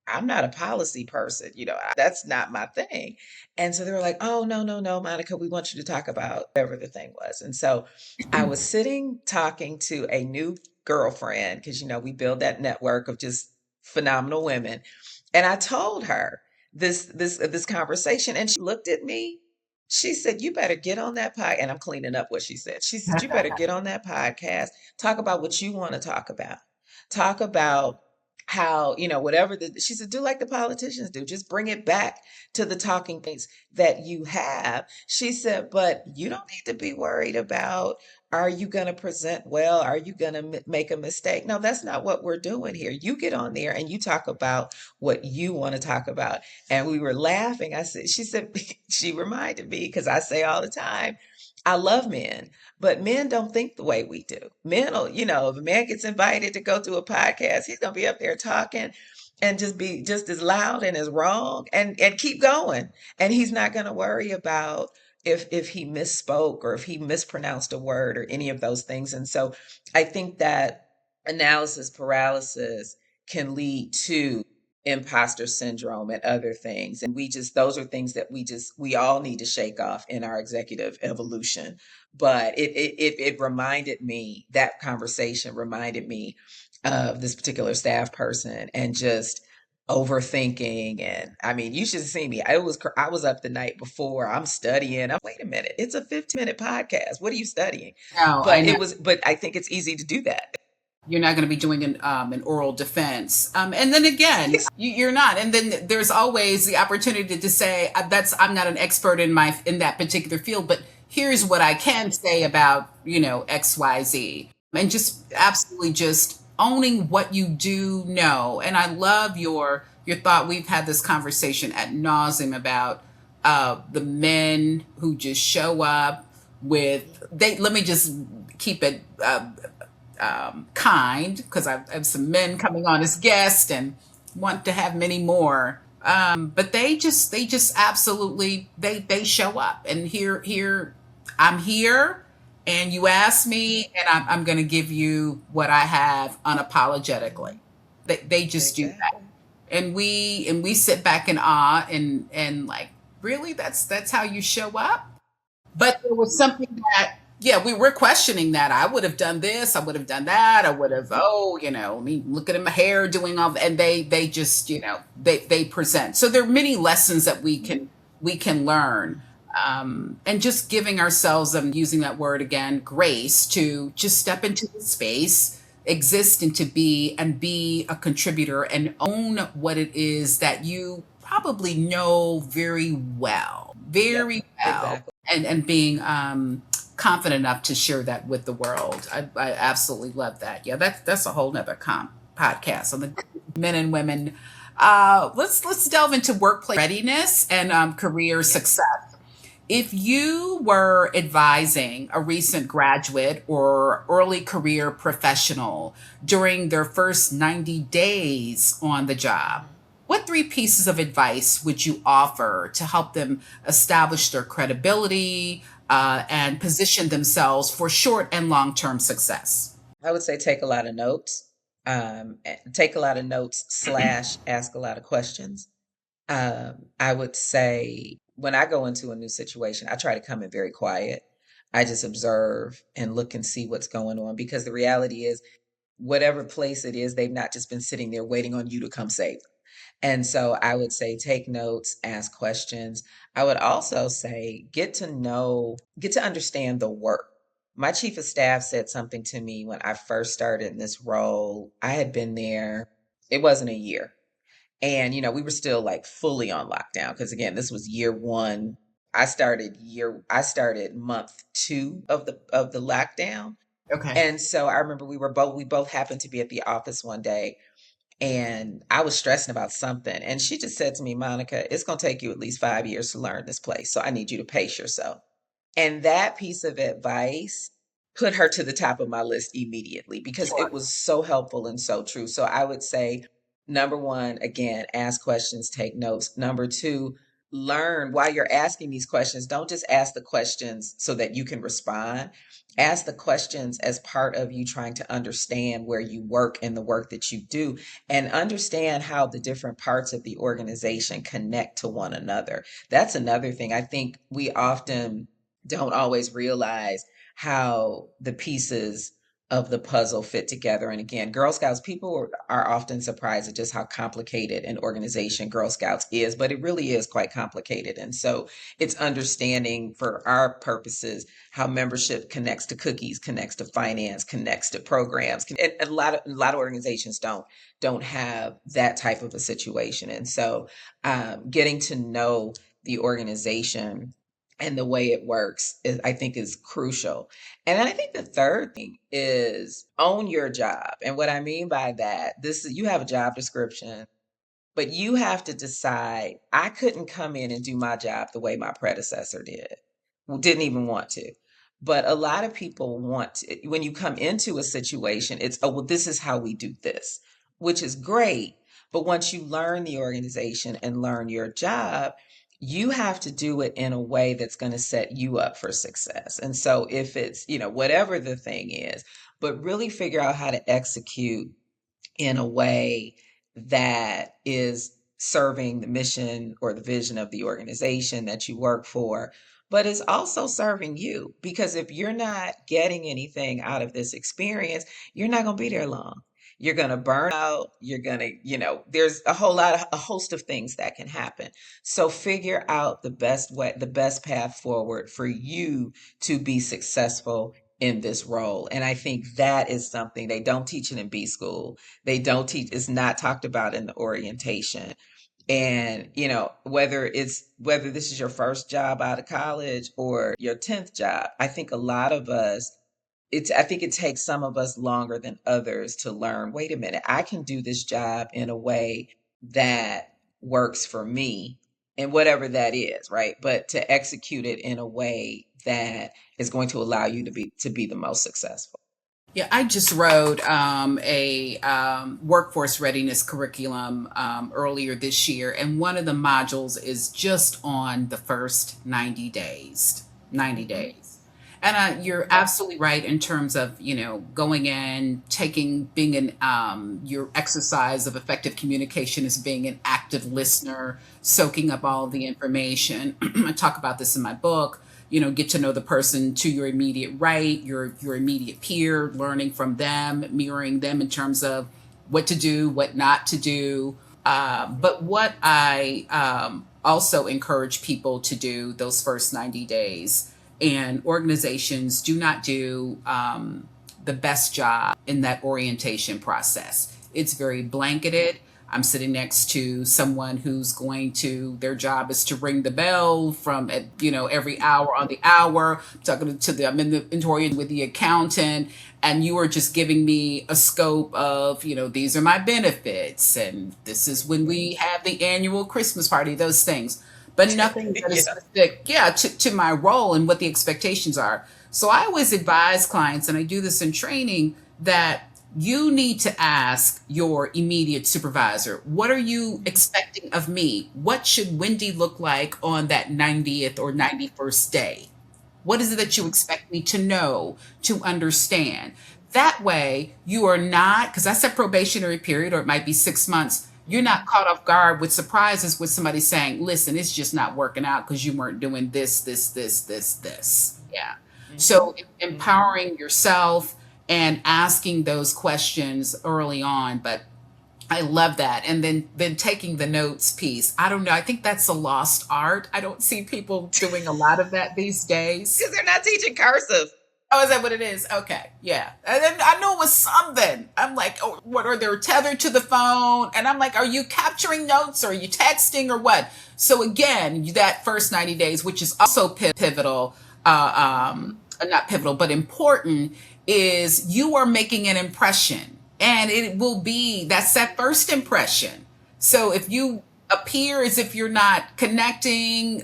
I'm not a policy person, that's not my thing. And so they were like, oh, no, no, no, Monica, we want you to talk about whatever the thing was. And so I was sitting talking to a new girlfriend because, we build that network of just phenomenal women. And I told her this conversation, and she looked at me. She said, "You better get on that podcast." And I'm cleaning up what she said. She said, "You better get on that podcast. Talk about what you want to talk about. Talk about how, whatever she said, do like the politicians do. Just bring it back to the talking points that you have." She said, "But you don't need to be worried about, are you going to present well? Are you going to make a mistake? No, that's not what we're doing here. You get on there and you talk about what you want to talk about." And we were laughing. She said, she reminded me, because I say all the time, I love men, but men don't think the way we do. Men will, if a man gets invited to go to a podcast, he's gonna be up there talking and just be just as loud and as wrong and keep going. And he's not gonna worry about if he misspoke or if he mispronounced a word or any of those things. And so I think that analysis paralysis can lead to imposter syndrome and other things. And those are things that we all need to shake off in our executive evolution. But it reminded me, that conversation reminded me of this particular staff person and just overthinking. And I mean, you should see me. I was up the night before. I'm studying. Wait a minute, it's a 15-minute podcast. What are you studying? now I But know I think it's easy to do that. you're not going to be doing an oral defense. And then again, you're not. And then there's always the opportunity to say, I'm not an expert in that particular field, but here's what I can say about, XYZ. And just absolutely just owning what you do know. And I love your thought. We've had this conversation at nauseum about the men who just show up let me just keep it kind, because I have some men coming on as guests and want to have many more. But they just absolutely they show up, and here I'm here, and you ask me, and I'm going to give you what I have unapologetically. They just do that, Exactly. and we sit back in awe, and like, really, that's how you show up. But there was something that Yeah, we were questioning that. I would have done this. I would have done that. I would have. Oh, I mean, look at my hair doing all. And they just, they present. So there are many lessons that we can learn, and just giving ourselves, I'm using that word again, grace to just step into the space, exist and to be a contributor and own what it is that you probably know Yep, very well, exactly. and being confident enough to share that with the world. I absolutely love that. Yeah, that's a whole nother podcast on the men and women. Let's delve into workplace readiness and career Yes. success. If you were advising a recent graduate or early career professional during their first 90 days on the job, Mhm. what three pieces of advice would you offer to help them establish their credibility, and position themselves for short and long term success? I would say take a lot of notes. Take a lot of notes slash ask a lot of questions. I would say when I go into a new situation, I try to come in very quiet. I just observe and look and see what's going on because the reality is, whatever place it is, they've not just been sitting there waiting on you to come save them. And so I would say take notes, ask questions. I would also say get to understand the work. My chief of staff said something to me when I first started in this role. I had been there, it wasn't a year. And, we were still like fully on lockdown because again, this was year one. I started month two of the lockdown. Okay. And so I remember we both happened to be at the office one day and I was stressing about something. And she just said to me, Monica, it's going to take you at least 5 years to learn this place. So I need you to pace yourself. And that piece of advice put her to the top of my list immediately because it Sure. was so helpful and so true. So I would say, number one, again, ask questions, take notes. Number two, learn while you're asking these questions. Don't just ask the questions so that you can respond. Ask the questions as part of you trying to understand where you work and the work that you do, and understand how the different parts of the organization connect to one another. That's another thing. I think we often don't always realize how the pieces of the puzzle fit together. And again, Girl Scouts, people are often surprised at just how complicated an organization Girl Scouts is, but it really is quite complicated. And so it's understanding for our purposes how membership connects to cookies, connects to finance, connects to programs. And a lot of organizations don't have that type of a situation. And so getting to know the organization and the way it works is, I think, is crucial. And then I think the third thing is own your job. And what I mean by that, this is, you have a job description, but you have to decide, I couldn't come in and do my job the way my predecessor did. Didn't even want to. But a lot of people want to, when you come into a situation, it's, oh, well, this is how we do this, which is great. But once you learn the organization and learn your job, you have to do it in a way that's going to set you up for success. And so if it's, whatever the thing is, but really figure out how to execute in a way that is serving the mission or the vision of the organization that you work for, but is also serving you. Because if you're not getting anything out of this experience, you're not going to be there long. You're going to burn out. You're going to, there's a host of things that can happen. So figure out the best way, the best path forward for you to be successful in this role. And I think that is something they don't teach it in B school. They don't teach, it's not talked about in the orientation. And, whether this is your first job out of college or your 10th job, I think a lot of us, I think it takes some of us longer than others to learn, wait a minute, I can do this job in a way that works for me and whatever that is, right? But to execute it in a way that is going to allow you to be the most successful. Yeah, I just wrote a workforce readiness curriculum earlier this year, and one of the modules is just on the first 90 days. 90 Hmm. days. And you're absolutely right in terms of, going in, being your exercise of effective communication is being an active listener, soaking up all the information. I talk about this in my book. get to know the person to your immediate right, your immediate peer, learning from them, mirroring them in terms of what to do, what not to do. But what I also encourage people to do those first 90 days, and organizations do not do the best job in that orientation process. It's very blanketed. I'm sitting next to someone who's their job is to ring the bell from, every hour on the hour. I'm talking to them in the inventory with the accountant, and you are just giving me a scope of, these are my benefits, and this is when we have the annual Christmas party, those things, but nothing that is Yeah. specific, to my role and what the expectations are. So I always advise clients, and I do this in training, that you need to ask your immediate supervisor, what are you expecting of me? What should Wendy look like on that 90th or 91st day? What is it that you expect me to know, to understand? That way, you are not, because that's a probationary period, or it might be 6 months. You're not caught off guard with surprises with somebody saying, listen, it's just not working out because you weren't doing this. Yeah. Hmm. So Hmm. empowering yourself and asking those questions early on. But I love that. And then taking the notes piece. I don't know. I think that's a lost art. I don't see people doing a lot of that these days. Because they're not teaching cursive. Oh, is that what it is? Okay, yeah. And then I knew it was something. I'm like, oh, what are they tethered to the phone? And I'm like, are you capturing notes or are you texting or what? So again, that first 90 days, which is also pivotal, not pivotal, but important, is you are making an impression. And it will be, that's that first impression. So if you appear as if you're not connecting,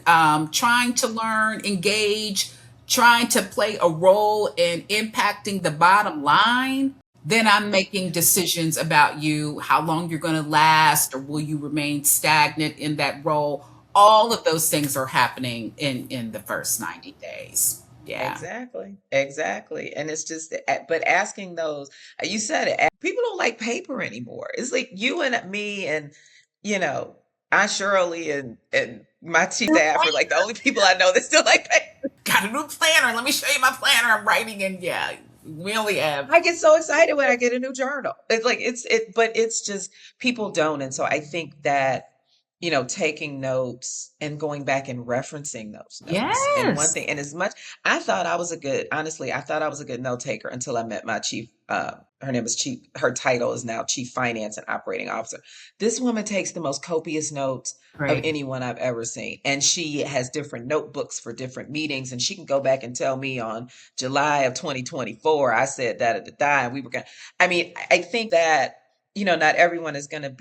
trying to learn, engage, trying to play a role in impacting the bottom line, then I'm making decisions about you, how long you're going to last, or will you remain stagnant in that role. All of those things are happening in the first 90 days. Yeah. Exactly. Exactly. And it's just, but asking those, you said it, people don't like paper anymore. It's like you and me and, you know, Aunt Shirley and my chief staff are like the only people I know that still like paper. Got a new planner. Let me show you my planner. I'm writing in. Yeah, we only have. I get so excited when I get a new journal. It's like but it's just people don't. And so I think that, taking notes and going back and referencing those notes. And one Yes. thing, and as much honestly, I thought I was a good note taker until I met my chief. Her name is Chief, her title is now Chief Finance and Operating Officer. This woman takes the most copious notes of Great. anyone I've ever seen. And she has different notebooks for different meetings. And she can go back and tell me on July of 2024, I said that at the time we were going to, I mean, I think that, not everyone is going to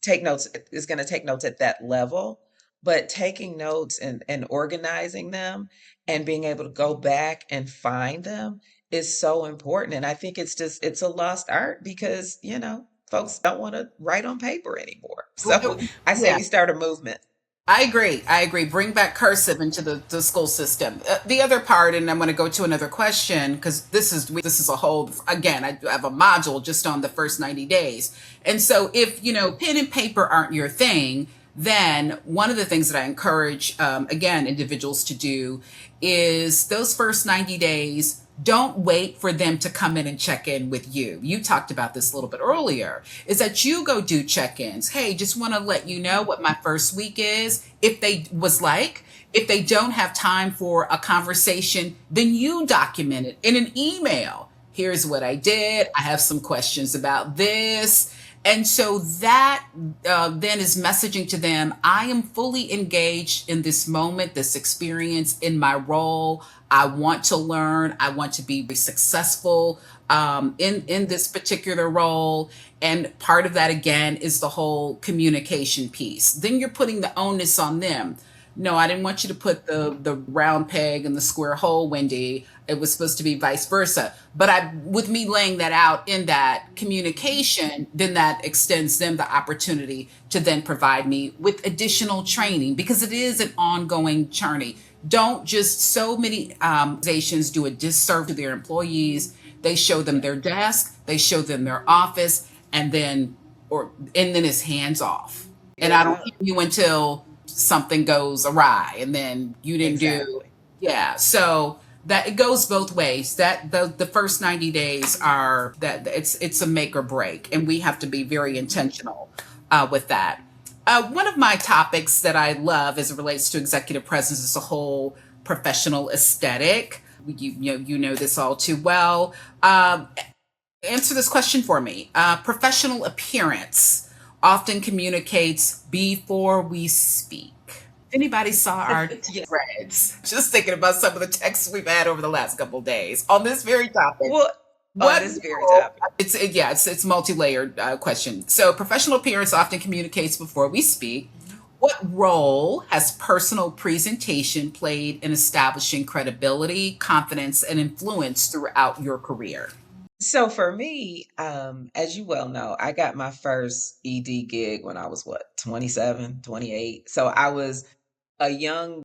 take notes at that level, but taking notes and organizing them and being able to go back and find them is so important. And I think it's a lost art because, folks don't want to write on paper anymore. So I say Yeah. we start a movement. I agree. I agree. Bring back cursive into the school system. The other part, and I'm going to go to another question because this is a whole. Again, I have a module just on the first 90 days, and so if pen and paper aren't your thing, then one of the things that I encourage again individuals to do is those first 90 days. Don't wait for them to come in and check in with you. You talked about this a little bit earlier, is that you go do check-ins. Hey, just want to let you know what my first week is. If they don't have time for a conversation, then you document it in an email. Here's what I did. I have some questions about this. And so that then is messaging to them. I am fully engaged in this moment, this experience, in my role. I want to learn. I want to be successful in this particular role. And part of that, again, is the whole communication piece. Then you're putting the onus on them. No, I didn't want you to put the round peg in the square hole, Wendy. It was supposed to be vice versa. But with me laying that out in that communication, then that extends them the opportunity to then provide me with additional training because it is an ongoing journey. Don't just so many organizations do a disservice to their employees. They show them their desk, they show them their office, and then it's hands off. And I don't Yeah, hear you until something goes awry, and then you didn't do exactly. Yeah, so that it goes both ways. That the first 90 days are that it's a make or break, and we have to be very intentional with that. One of my topics that I love as it relates to executive presence is a whole professional aesthetic. You know this all too well. Answer this question for me. Professional appearance often communicates before we speak. Anybody saw our Yeah. threads? Just thinking about some of the texts we've had over the last couple of days on this very topic. Well, on What this very role? topic. It's multi-layered question. So professional appearance often communicates before we speak. What role has personal presentation played in establishing credibility, confidence, and influence throughout your career? So for me, as you well know, I got my first ED gig when I was what, 27, 28. So I was a young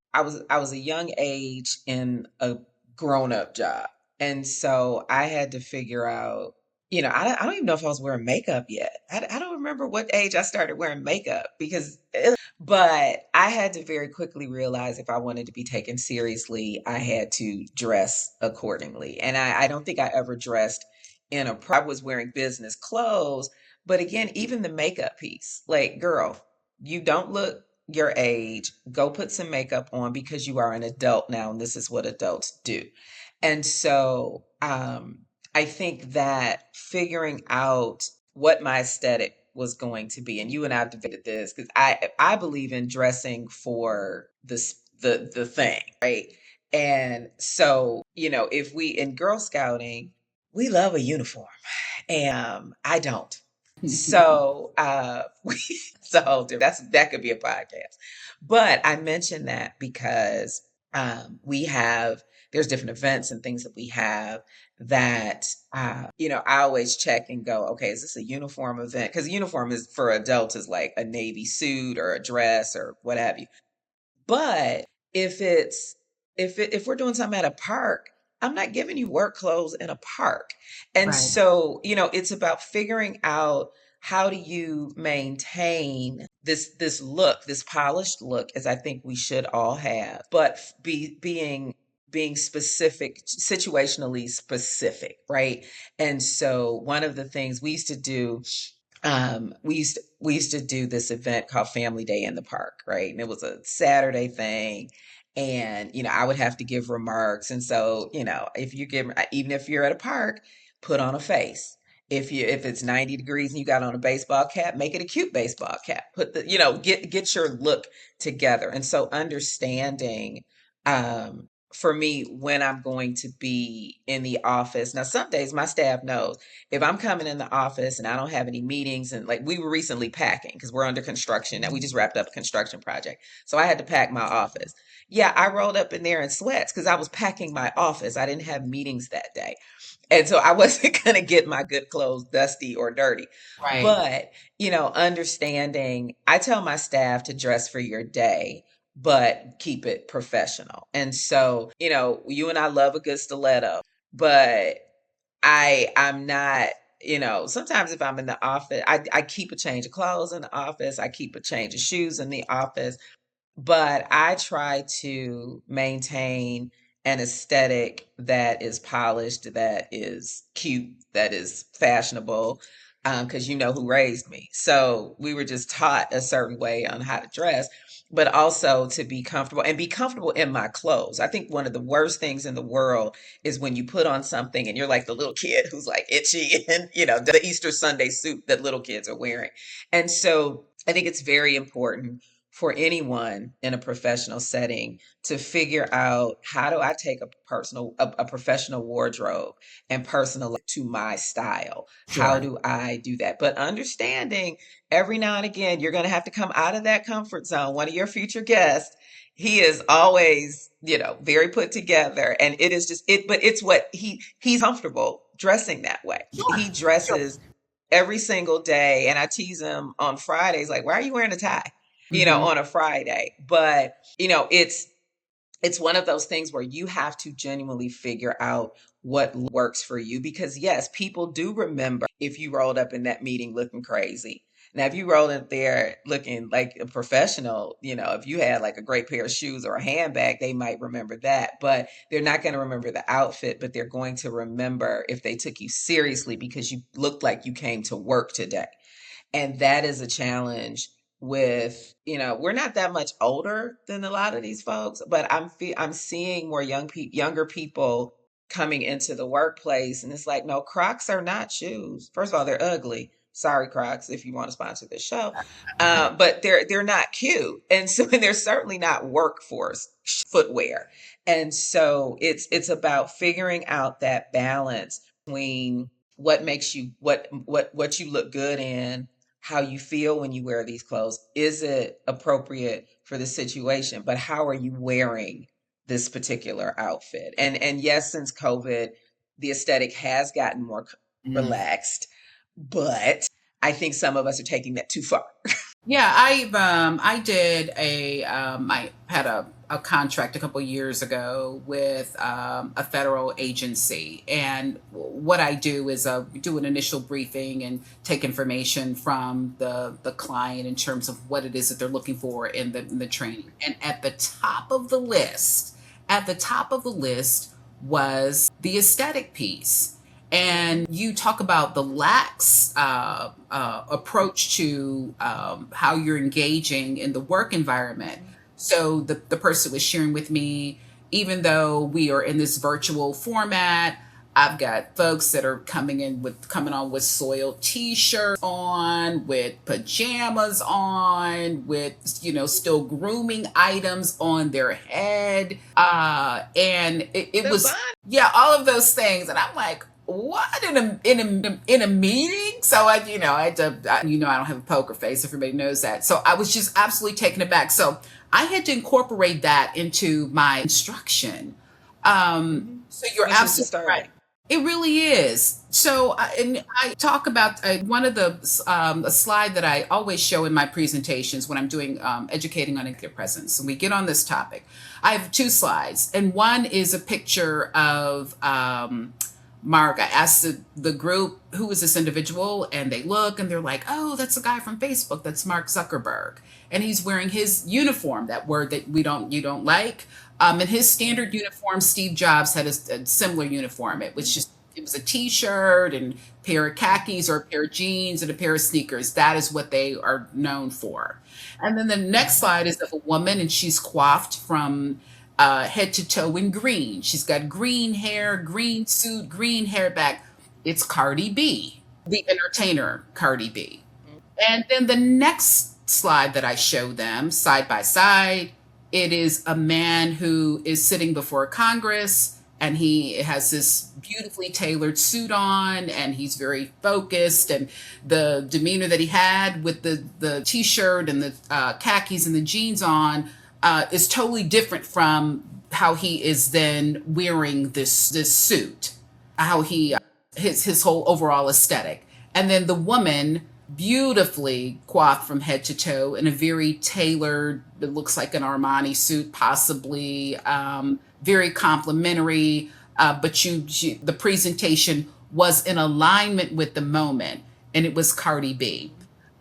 age in a grown-up job. And so I had to figure out, I don't even know if I was wearing makeup yet. I don't remember what age I started wearing makeup but I had to very quickly realize if I wanted to be taken seriously, I had to dress accordingly. And I don't think I ever dressed I was wearing business clothes. But again, even the makeup piece, like, girl, you don't look your age. Go put some makeup on because you are an adult now, and this is what adults do. And so I think that figuring out what my aesthetic was going to be, and you and I have debated this because I believe in dressing for the thing, right? And so, if we in Girl Scouting, we love a uniform. And I don't. So that could be a podcast. But I mention that because we have there's different events and things that we have that I always check and go, okay, is this a uniform event? Because uniform is for adults is like a navy suit or a dress or what have you. But if it's if we're doing something at a park, I'm not giving you work clothes in a park. And Right. so, it's about figuring out how do you maintain this look, this polished look, as I think we should all have, but being specific, situationally specific, right? And so one of the things we used to do we used to do this event called Family Day in the Park, right? And it was a Saturday thing. And, I would have to give remarks. And so, if you give, even if you're at a park, put on a face. If it's 90 degrees and you got on a baseball cap, make it a cute baseball cap. Get your look together. And so understanding, for me, when I'm going to be in the office. Now, some days my staff knows if I'm coming in the office and I don't have any meetings, and like we were recently packing because we're under construction and we just wrapped up a construction project. So I had to pack my office. Yeah, I rolled up in there in sweats because I was packing my office. I didn't have meetings that day. And so I wasn't going to get my good clothes dusty or dirty. Right. But, understanding, I tell my staff to dress for your day, but keep it professional. And so, you and I love a good stiletto, but I'm not, sometimes if I'm in the office, I keep a change of clothes in the office, I keep a change of shoes in the office, but I try to maintain an aesthetic that is polished, that is cute, that is fashionable, because you know who raised me. So we were just taught a certain way on how to dress, but also to be comfortable in my clothes. I think one of the worst things in the world is when you put on something and you're like the little kid who's like itchy and, the Easter Sunday suit that little kids are wearing. And so I think it's very important for anyone in a professional setting to figure out how do I take a professional wardrobe and personalize it to my style. How Sure. do I do that? But understanding every now and again you're going to have to come out of that comfort zone. One of your future guests, he is always, very put together, and it is just it but it's what he's comfortable dressing that way. He Sure. Sure. dresses every single day, and I tease him on Fridays like, why are you wearing a tie, Hmm. on a Friday? But it's one of those things where you have to genuinely figure out what works for you, because yes, people do remember if you rolled up in that meeting looking crazy. Now, if you roll in there looking like a professional, if you had like a great pair of shoes or a handbag, they might remember that. But they're not going to remember the outfit, but they're going to remember if they took you seriously because you looked like you came to work today. And that is a challenge with, we're not that much older than a lot of these folks, but I'm seeing more younger people coming into the workplace, and it's like, no, Crocs are not shoes. First of all, they're ugly. Sorry, Crocs, if you want to sponsor this show. But they're not cute. And so and they're certainly not workforce footwear. And so it's about figuring out that balance between what makes you what you look good in, how you feel when you wear these clothes. Is it appropriate for the situation? But how are you wearing this particular outfit? And yes, since COVID, the aesthetic has gotten more Mm. relaxed, but I think some of us are taking that too far. Yeah, I had a contract a couple years ago with a federal agency, and what I do is do an initial briefing and take information from the client in terms of what it is that they're looking for in the training. And at the top of the list was the aesthetic piece. And you talk about the lax approach to how you're engaging in the work environment. So the person was sharing with me, even though we are in this virtual format, I've got folks that are coming on with soiled t-shirts on, with pajamas on, with still grooming items on their head. And it The was, bond. yeah, all of those things. And I'm like, what in a meeting? So I had to, I don't have a poker face. Everybody knows that. So I was just absolutely taken aback. So I had to incorporate that into my instruction. So you're Which is absolutely right. disturbing. It really is. So, and I talk about one of a slide that I always show in my presentations when I'm doing educating on executive presence. And we get on this topic. I have two slides, and one is a picture of Mark. I asked the group, who is this individual? And they look and they're like, oh, that's the guy from Facebook. That's Mark Zuckerberg. And he's wearing his uniform, that word that you don't like. In his standard uniform, Steve Jobs had a similar uniform. It was a t-shirt and a pair of khakis or a pair of jeans and a pair of sneakers. That is what they are known for. And then the next slide is of a woman, and she's coiffed from head to toe in green. She's got green hair, green suit, green hair back. It's Cardi B, the entertainer Cardi B. And then the next slide that I show them side by side, it is a man who is sitting before Congress, and he has this beautifully tailored suit on, and he's very focused, and the demeanor that he had with the t-shirt and the khakis and the jeans on is totally different from how he is then wearing this suit, how he his whole overall aesthetic. And then the woman, beautifully coiffed from head to toe in a very tailored, it looks like an Armani suit, possibly, very complimentary. But the presentation was in alignment with the moment, and it was Cardi B.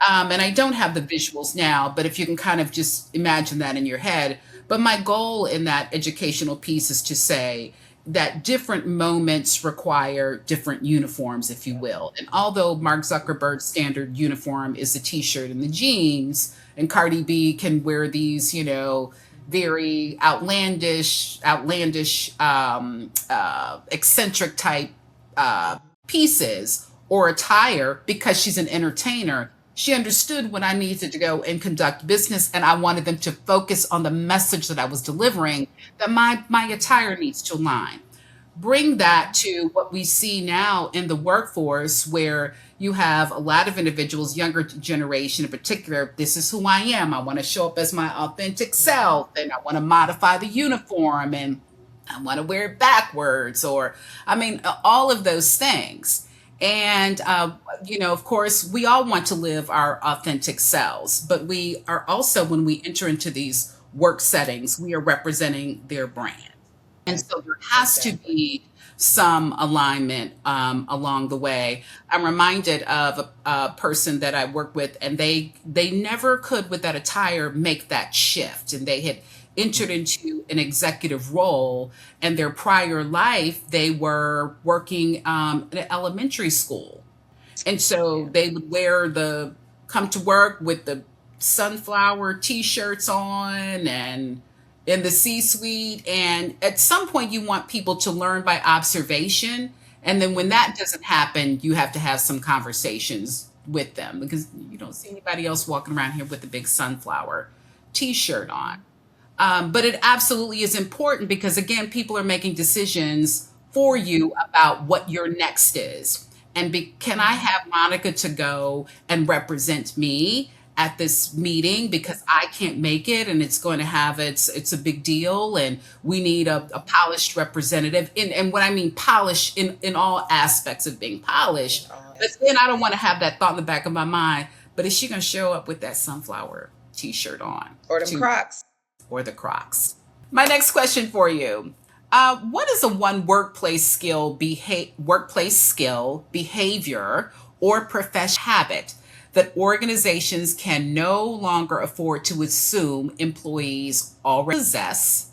And I don't have the visuals now, but if you can kind of just imagine that in your head. But my goal in that educational piece is to say that different moments require different uniforms, if you will. And although Mark Zuckerberg's standard uniform is the t-shirt and the jeans, and Cardi B can wear these, very outlandish, eccentric type pieces or attire because she's an entertainer. She understood when I needed to go and conduct business, and I wanted them to focus on the message that I was delivering, that my attire needs to align. Bring that to what we see now in the workforce, where you have a lot of individuals, younger generation in particular. This is who I am. I want to show up as my authentic self, and I want to modify the uniform, and I want to wear it backwards, or I mean, all of those things. And, of course, we all want to live our authentic selves, but we are also, when we enter into these work settings, we are representing their brand. And so there has to Exactly. be some alignment along the way. I'm reminded of a person that I work with, and they never could, with that attire, make that shift. And they had entered Mm. into an executive role, and their prior life they were working in an elementary school, and so Yeah. they would wear the come to work with the sunflower t-shirts on and in the C-suite. And at some point you want people to learn by observation. And then when Mhm. that doesn't happen, you have to have some conversations with them because you don't see anybody else walking around here with a big sunflower t-shirt on. Mhm. But it absolutely is important because, again, people are making decisions for you about what your next is. And can I Mhm. have Monica to go and represent me at this meeting because I can't make it and it's going to have it's a big deal and we need a polished representative. And what I mean polished in all aspects of being In polished. all But then I don't aspects. want to have that thought in the back of my mind. But is she going to show up with that sunflower t-shirt on Or them to Crocs. or the Crocs? My next question for you. What is a one workplace skill, behavior, or professional habit that organizations can no longer afford to assume employees already possess?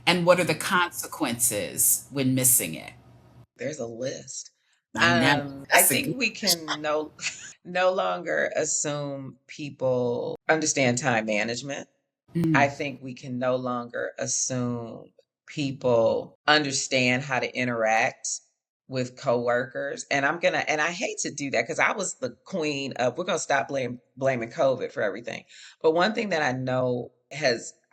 And what are the consequences when missing it? There's a list. I know. I That's a think good we can no longer assume people understand time management. I mm, think we can no longer assume people understand how to interact with coworkers. And and I hate to do that because I was the queen of we're gonna stop blaming COVID for everything. But one thing that I know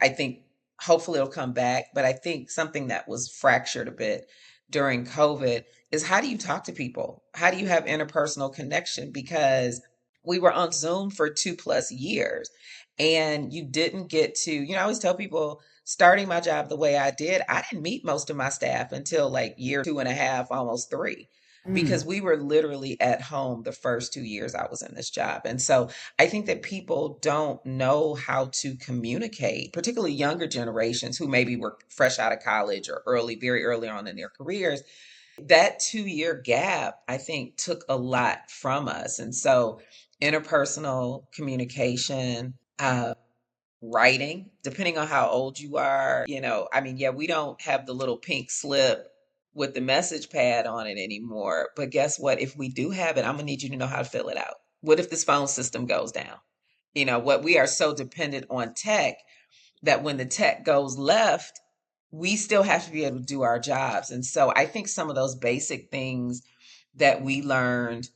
I think hopefully it'll come back, but I think something that was fractured a bit during COVID is how do you talk to people? How do you have interpersonal connection? Because we were on Zoom for 2+ years and you didn't get to, I always tell people starting my job the way I did, I didn't meet most of my staff until like year 2.5, almost 3, mm, because we were literally at home the first 2 years I was in this job. And so I think that people don't know how to communicate, particularly younger generations who maybe were fresh out of college or very early on in their careers. That 2-year gap, I think, took a lot from us. And so interpersonal communication, writing, depending on how old you are, I mean, yeah, we don't have the little pink slip with the message pad on it anymore. But guess what? If we do have it, I'm gonna need you to know how to fill it out. What if this phone system goes down? What we are so dependent on tech that when the tech goes left, we still have to be able to do our jobs. And so I think some of those basic things that we learned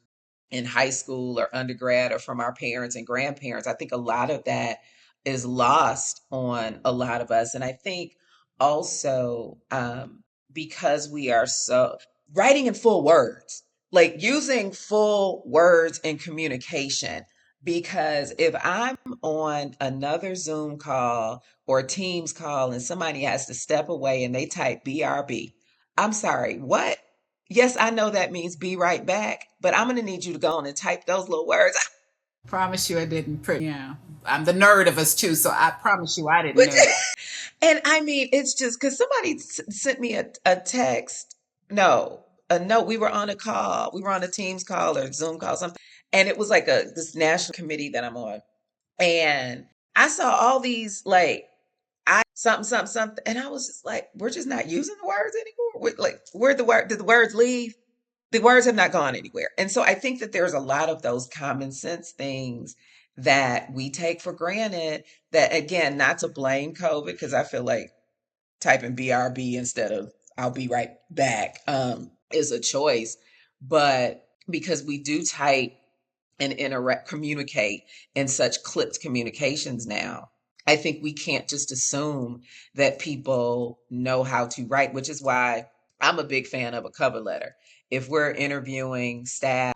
in high school or undergrad or from our parents and grandparents, I think a lot of that is lost on a lot of us. And I think also because we are so writing in full words, like using full words in communication. Because if I'm on another Zoom call or Teams call and somebody has to step away and they type BRB, I'm sorry, what? Yes, I know that means be right back, but I'm gonna need you to go on and type those little words. promise you I didn't print. Yeah. I'm the nerd of us too, so I promise you I didn't But know that. and I mean, it's just because somebody sent me a text. No, a note. We were on a call. We were on a Teams call or Zoom call, something, and it was like this national committee that I'm on, and I saw all these like I something something something, and I was just like, we're just not using the words anymore. Like, where the word did the words leave? The words have not gone anywhere. And so I think that there's a lot of those common sense things that we take for granted that, again, not to blame COVID, because I feel like typing BRB instead of I'll be right back is a choice. But because we do type and interact, communicate in such clipped communications now, I think we can't just assume that people know how to write, which is why I'm a big fan of a cover letter. If we're interviewing staff,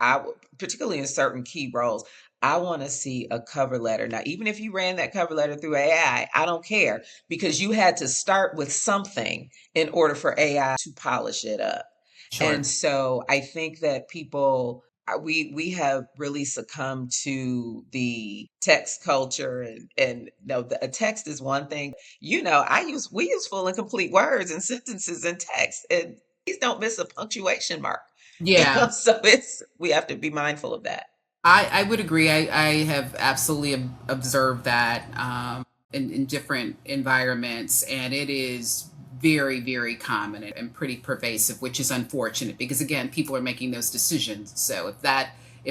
particularly in certain key roles, I want to see a cover letter. Now, even if you ran that cover letter through AI, I don't care because you had to start with something in order for AI to polish it up. Sure. And so I think that people we have really succumbed to the text culture, and no, a text is one thing. We use full and complete words and sentences in text, and please don't miss a punctuation mark. Yeah. So it's we have to be mindful of that. I would agree. I have absolutely observed that in different environments, and it is very, very common and pretty pervasive, which is unfortunate because again, people are making those decisions. So if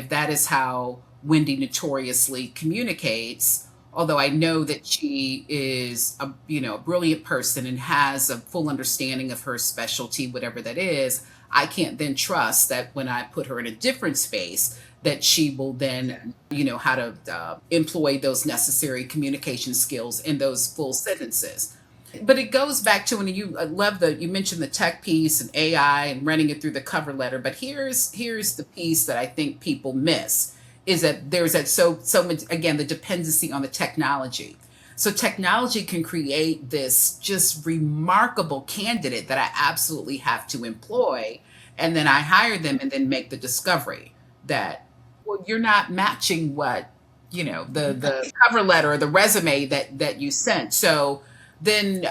that is how Wendy notoriously communicates, although I know that she is a a brilliant person and has a full understanding of her specialty, whatever that is, I can't then trust that when I put her in a different space that she will then know how to employ those necessary communication skills in those full sentences. But it goes back to when I love you mentioned the tech piece and AI and running it through the cover letter. But here's the piece that I think people miss is that there's that so much, again, the dependency on the technology. So technology can create this just remarkable candidate that I absolutely have to employ, and then I hire them and then make the discovery that, well, you're not matching what the cover letter or the resume that you sent. So then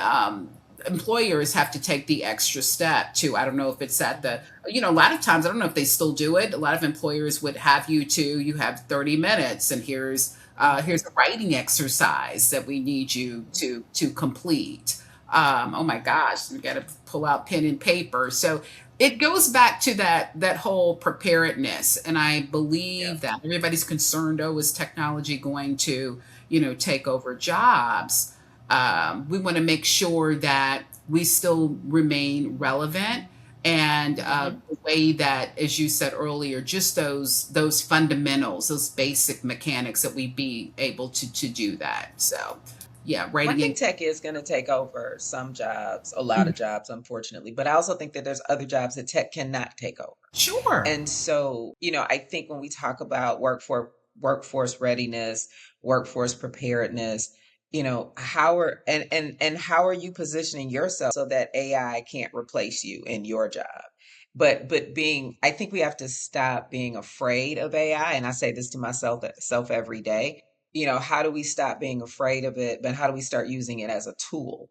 employers have to take the extra step too. I don't know if it's at the a lot of times, I don't know if they still do it. A lot of employers would have you have 30 minutes, and here's a writing exercise that we need you to complete. Oh my gosh, we got to pull out pen and paper. So it goes back to that whole preparedness, and I Yeah. believe that everybody's concerned. Oh, is technology going to take over jobs? We want to make sure that we still remain relevant, and Hmm. the way that, as you said earlier, just those fundamentals, those basic mechanics, that we be able to do that. So yeah, Well, I writing in. think tech is going to take over some jobs, a lot of jobs, unfortunately. But I also think that there's other jobs that tech cannot take over. Sure. And so, I think when we talk about workforce readiness, workforce preparedness, how are and how are you positioning yourself so that AI can't replace you in your job? But being I think we have to stop being afraid of AI, and I say this to myself every day. How do we stop being afraid of it, but how do we start using it as a tool?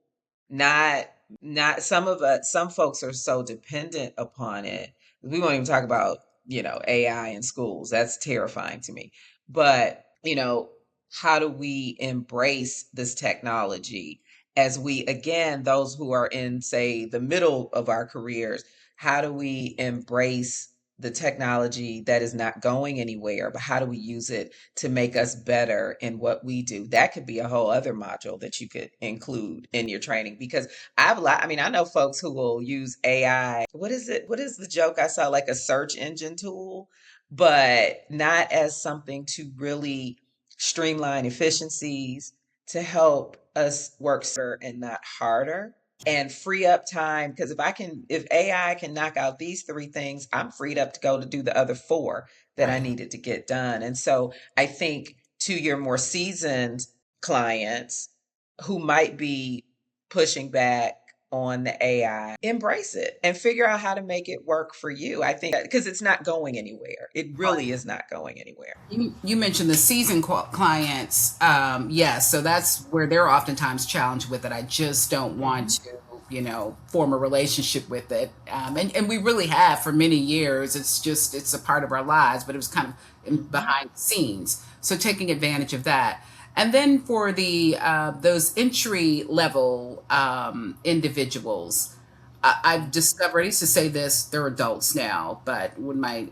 Not not some folks are so dependent upon it. We won't even talk about, AI in schools. That's terrifying to me. But, how do we embrace this technology as we, again, those who are in, say, the middle of our careers, how do we embrace the technology that is not going anywhere, but how do we use it to make us better in what we do? That could be a whole other module that you could include in your training because I mean, I know folks who will use AI. What is it? What is the joke I saw? Like a search engine tool, but not as something to really streamline efficiencies, to help us work smarter and not harder and free up time. Because if AI can knock out these three things, I'm freed up to go to do the other four that I Right. needed to get done. And so I think to your more seasoned clients who might be pushing back on the AI, embrace it and figure out how to make it work for you. I think because it's not going anywhere. It really is not going anywhere. You mentioned the seasoned clients. Yes, so that's where they're oftentimes challenged with it. I just don't want Hmm. to, form a relationship with it. And we really have for many years. It's a part of our lives, but it was kind of Hmm. behind the scenes. So taking advantage of that. And then for the those entry level individuals, I've discovered, I used to say this, they're adults now, but when my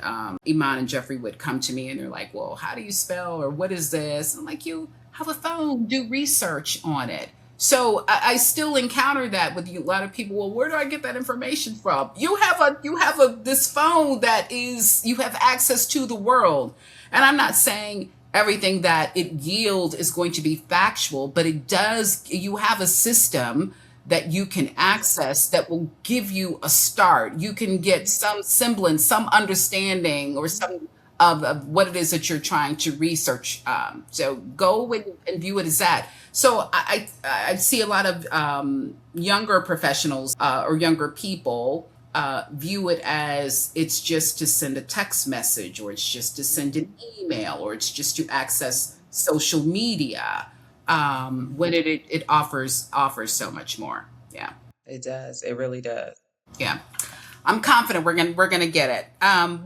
Iman and Jeffrey would come to me and they're like, well, how do you spell or what is this? I'm like, you have a phone, do research on it. So I still encounter that with a lot of people. Well, where do I get that information from? You have a this phone that is you have access to the world. And I'm not saying everything that it yield is going to be factual, but it does, you have a system that you can access that will give you a start. You can get some semblance, some understanding, or some of what it is that you're trying to research. So go and view it as that. So I see a lot of younger professionals or younger people view it as it's just to send a text message, or it's just to send an email, or it's just to access social media, when it offers so much more. Yeah. It does. It really does. Yeah. I'm confident we're gonna get it.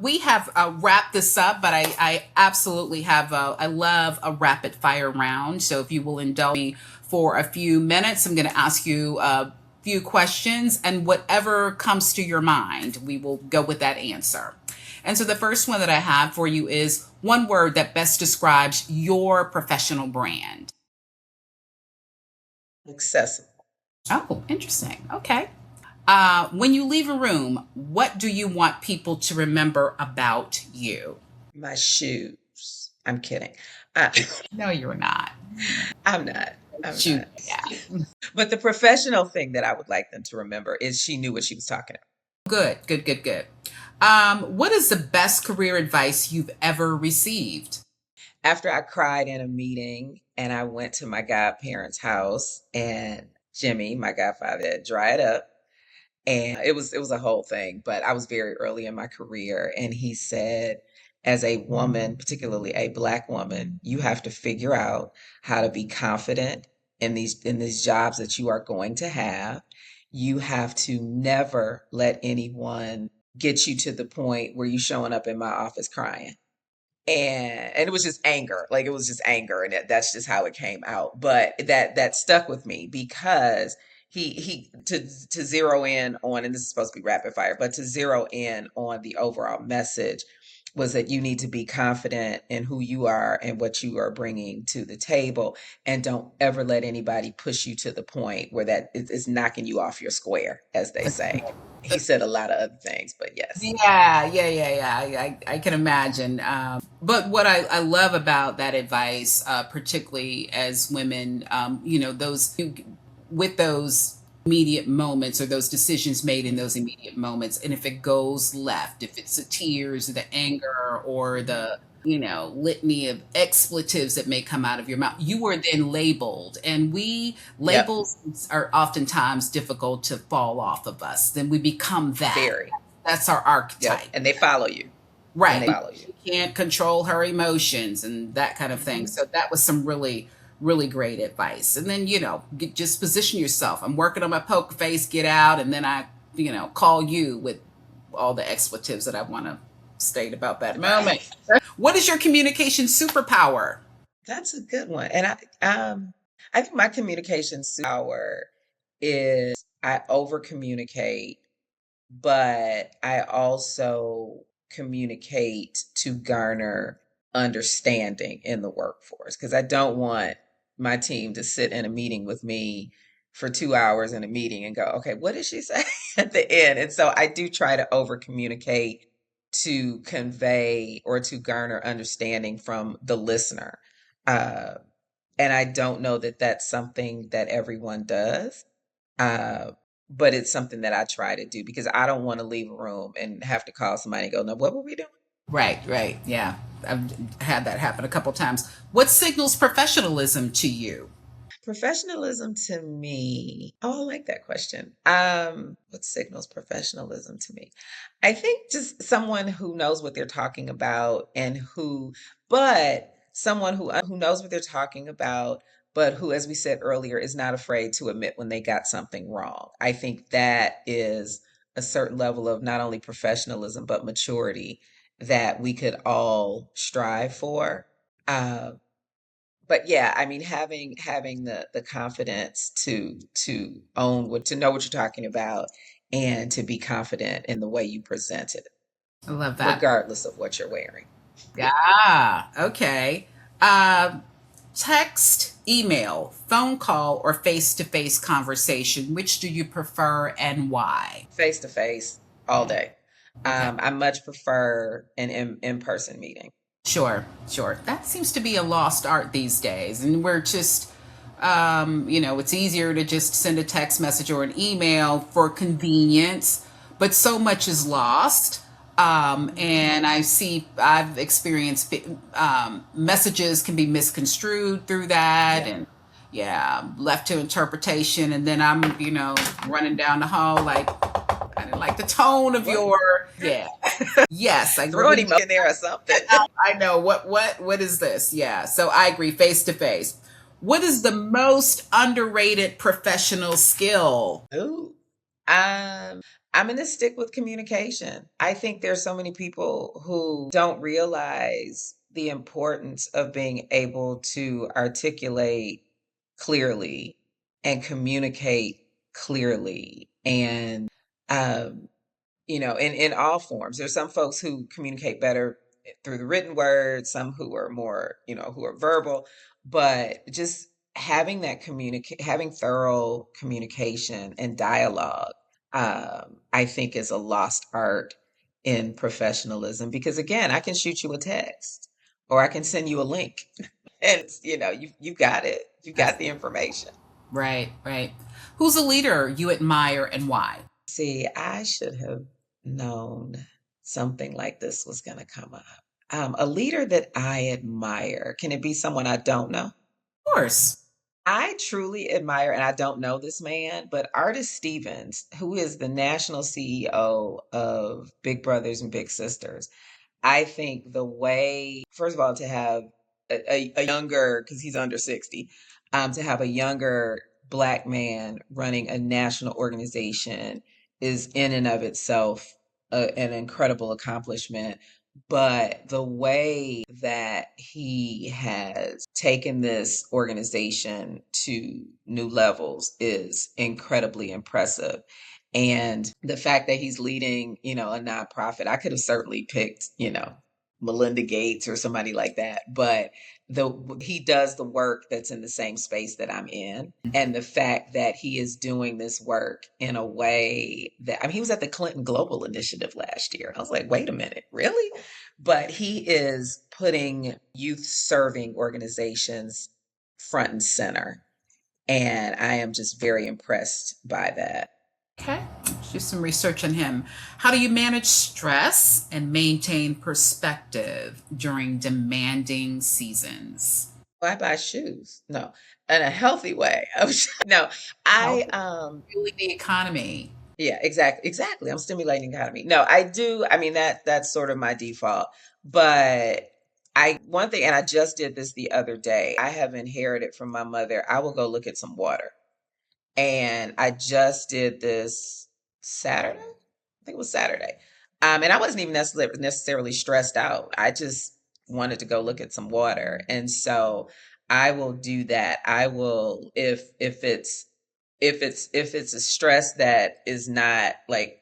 We have wrapped this up, but I absolutely have I love a rapid fire round. So if you will indulge me for a few minutes, I'm going to ask you a few questions, and whatever comes to your mind, we will go with that answer. And so the first one that I have for you is one word that best describes your professional brand. Accessible. Oh, interesting. Okay. When you leave a room, what do you want people to remember about you? My shoes. I'm kidding. I, No, you're not. I'm not. I'm Shoot. not. Yeah. But the professional thing that I would like them to remember is she knew what she was talking about. Good, good, good, good. What is the best career advice you've ever received? After I cried in a meeting and I went to my godparents' house and Jimmy, my godfather, had dried up. And it was a whole thing, but I was very early in my career, and he said, as a woman, particularly a black woman, you have to figure out how to be confident in these jobs that you are going to have. You have to never let anyone get you to the point where you showing up in my office crying. And it was just anger, like it was just anger, and that's just how it came out. But that stuck with me because he to zero in on, and this is supposed to be rapid fire, but to zero in on the overall message was that you need to be confident in who you are and what you are bringing to the table, and don't ever let anybody push you to the point where that is knocking you off your square, as they say. He said a lot of other things, but yes. Yeah, yeah, yeah, yeah. I can imagine. But what I love about that advice, particularly as women, those with those immediate moments, or those decisions made in those immediate moments, and if it goes left, if it's the tears, the anger, or the litany of expletives that may come out of your mouth, you are then labeled, and we Yep. labels are oftentimes difficult to fall off of us. Then we become that. Very. That's our Yep. archetype. And they follow you. And Right. they And follow you. she can't control her emotions and that kind of thing. Mhm. So that was some really, really great advice. And then, just position yourself. I'm working on my poker face, get out. And then I, call you with all the expletives that I want to state about that moment. Right. What is your communication superpower? That's a good one. And I think my communication power is I over communicate, but I also communicate to garner understanding in the workforce, because I don't want my team to sit in a meeting with me for 2 hours in a meeting and go, okay, what did she say at the end? And so I do try to over communicate to convey or to garner understanding from the listener. Uh, and I don't know that that's something that everyone does. Uh, but it's something that I try to do because I don't want to leave a room and have to call somebody and go, no, what were we doing? Right, right. Yeah. I've had that happen a couple times. What signals professionalism to you? Professionalism to me. Oh, I like that question. What signals professionalism to me? I think just someone who knows what they're talking about, and but someone who knows what they're talking about, but who, as we said earlier, is not afraid to admit when they got something wrong. I think that is a certain level of not only professionalism, but maturity that we could all strive for. Uh, but yeah, I mean, having the confidence to own what to know what you're talking about, and to be confident in the way you present it, I love that. regardless of what you're wearing. Yeah. Okay. Um, Text, email, phone call, or face to face conversation? Which do you prefer and why? Face to face all day. Okay. I much prefer an in-person meeting. Sure, sure. That seems to be a lost art these days. And we're just, it's easier to just send a text message or an email for convenience, but so much is lost. And I've experienced messages can be misconstrued through that, Yep. and yeah, left to interpretation. And then I'm, running down the hall like, I didn't like the tone of What? your, yeah. Yes, I Throw an wouldn't. emoji in there or something. I know what is this? Yeah. So I agree, face to face. What is the most underrated professional skill? Ooh. I'm going to stick with communication. I think there's so many people who don't realize the importance of being able to articulate clearly and communicate clearly and um in all forms. There's some folks who communicate better through the written word, some who are more, who are verbal, but just having thorough communication and dialogue, I think is a lost art in professionalism because again, I can shoot you a text or I can send you a link and you've got it. You've That's got the information. right, right. Who's a leader you admire and why? See, I should have known something like this was going to come up. A leader that I admire, can it be someone I don't know? Of course. I truly admire, and I don't know this man, but Artis Stevens, who is the national CEO of Big Brothers and Big Sisters. I think the way, first of all, to have a younger, because he's under 60, to have a younger Black man running a national organization is in and of itself an incredible accomplishment. But the way that he has taken this organization to new levels is incredibly impressive. And the fact that he's leading, a nonprofit, I could have certainly picked, Melinda Gates or somebody like that, but he does the work that's in the same space that I'm in. And the fact that he is doing this work in a way that, I mean, he was at the Clinton Global Initiative last year. I was like, wait a minute, really? But he is putting youth serving organizations front and center. And I am just very impressed by that. Okay, let's do some research on him. How do you manage stress and maintain perspective during demanding seasons? Well, I buy shoes. No, in a healthy way. No, Health I is really the economy. yeah, exactly. I'm stimulating the economy. No, I do. I mean that's sort of my default. But I one thing, and I just did this the other day. I have inherited from my mother. I will go look at some water. And I just did this Saturday. I think it was Saturday. And I wasn't even necessarily stressed out. I just wanted to go look at some water. And so I will do that. I will if it's a stress that is not like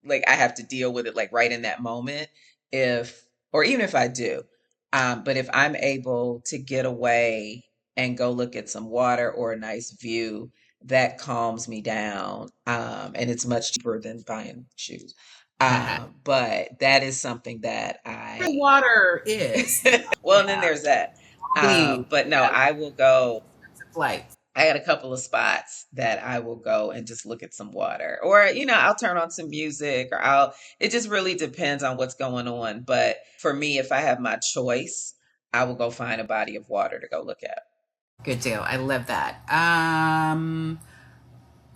I have to deal with it like right in that moment, if or even if I do. But if I'm able to get away and go look at some water or a nice view, that calms me down. And it's much cheaper than buying shoes. But that is something that The I, water is. well, and then Yeah. there's that. The But no, I will go. flight. I had a couple of spots that I will go and just look at some water. Or, I'll turn on some music or it just really depends on what's going on. But for me, if I have my choice, I will go find a body of water to go look at. Good deal. I love that.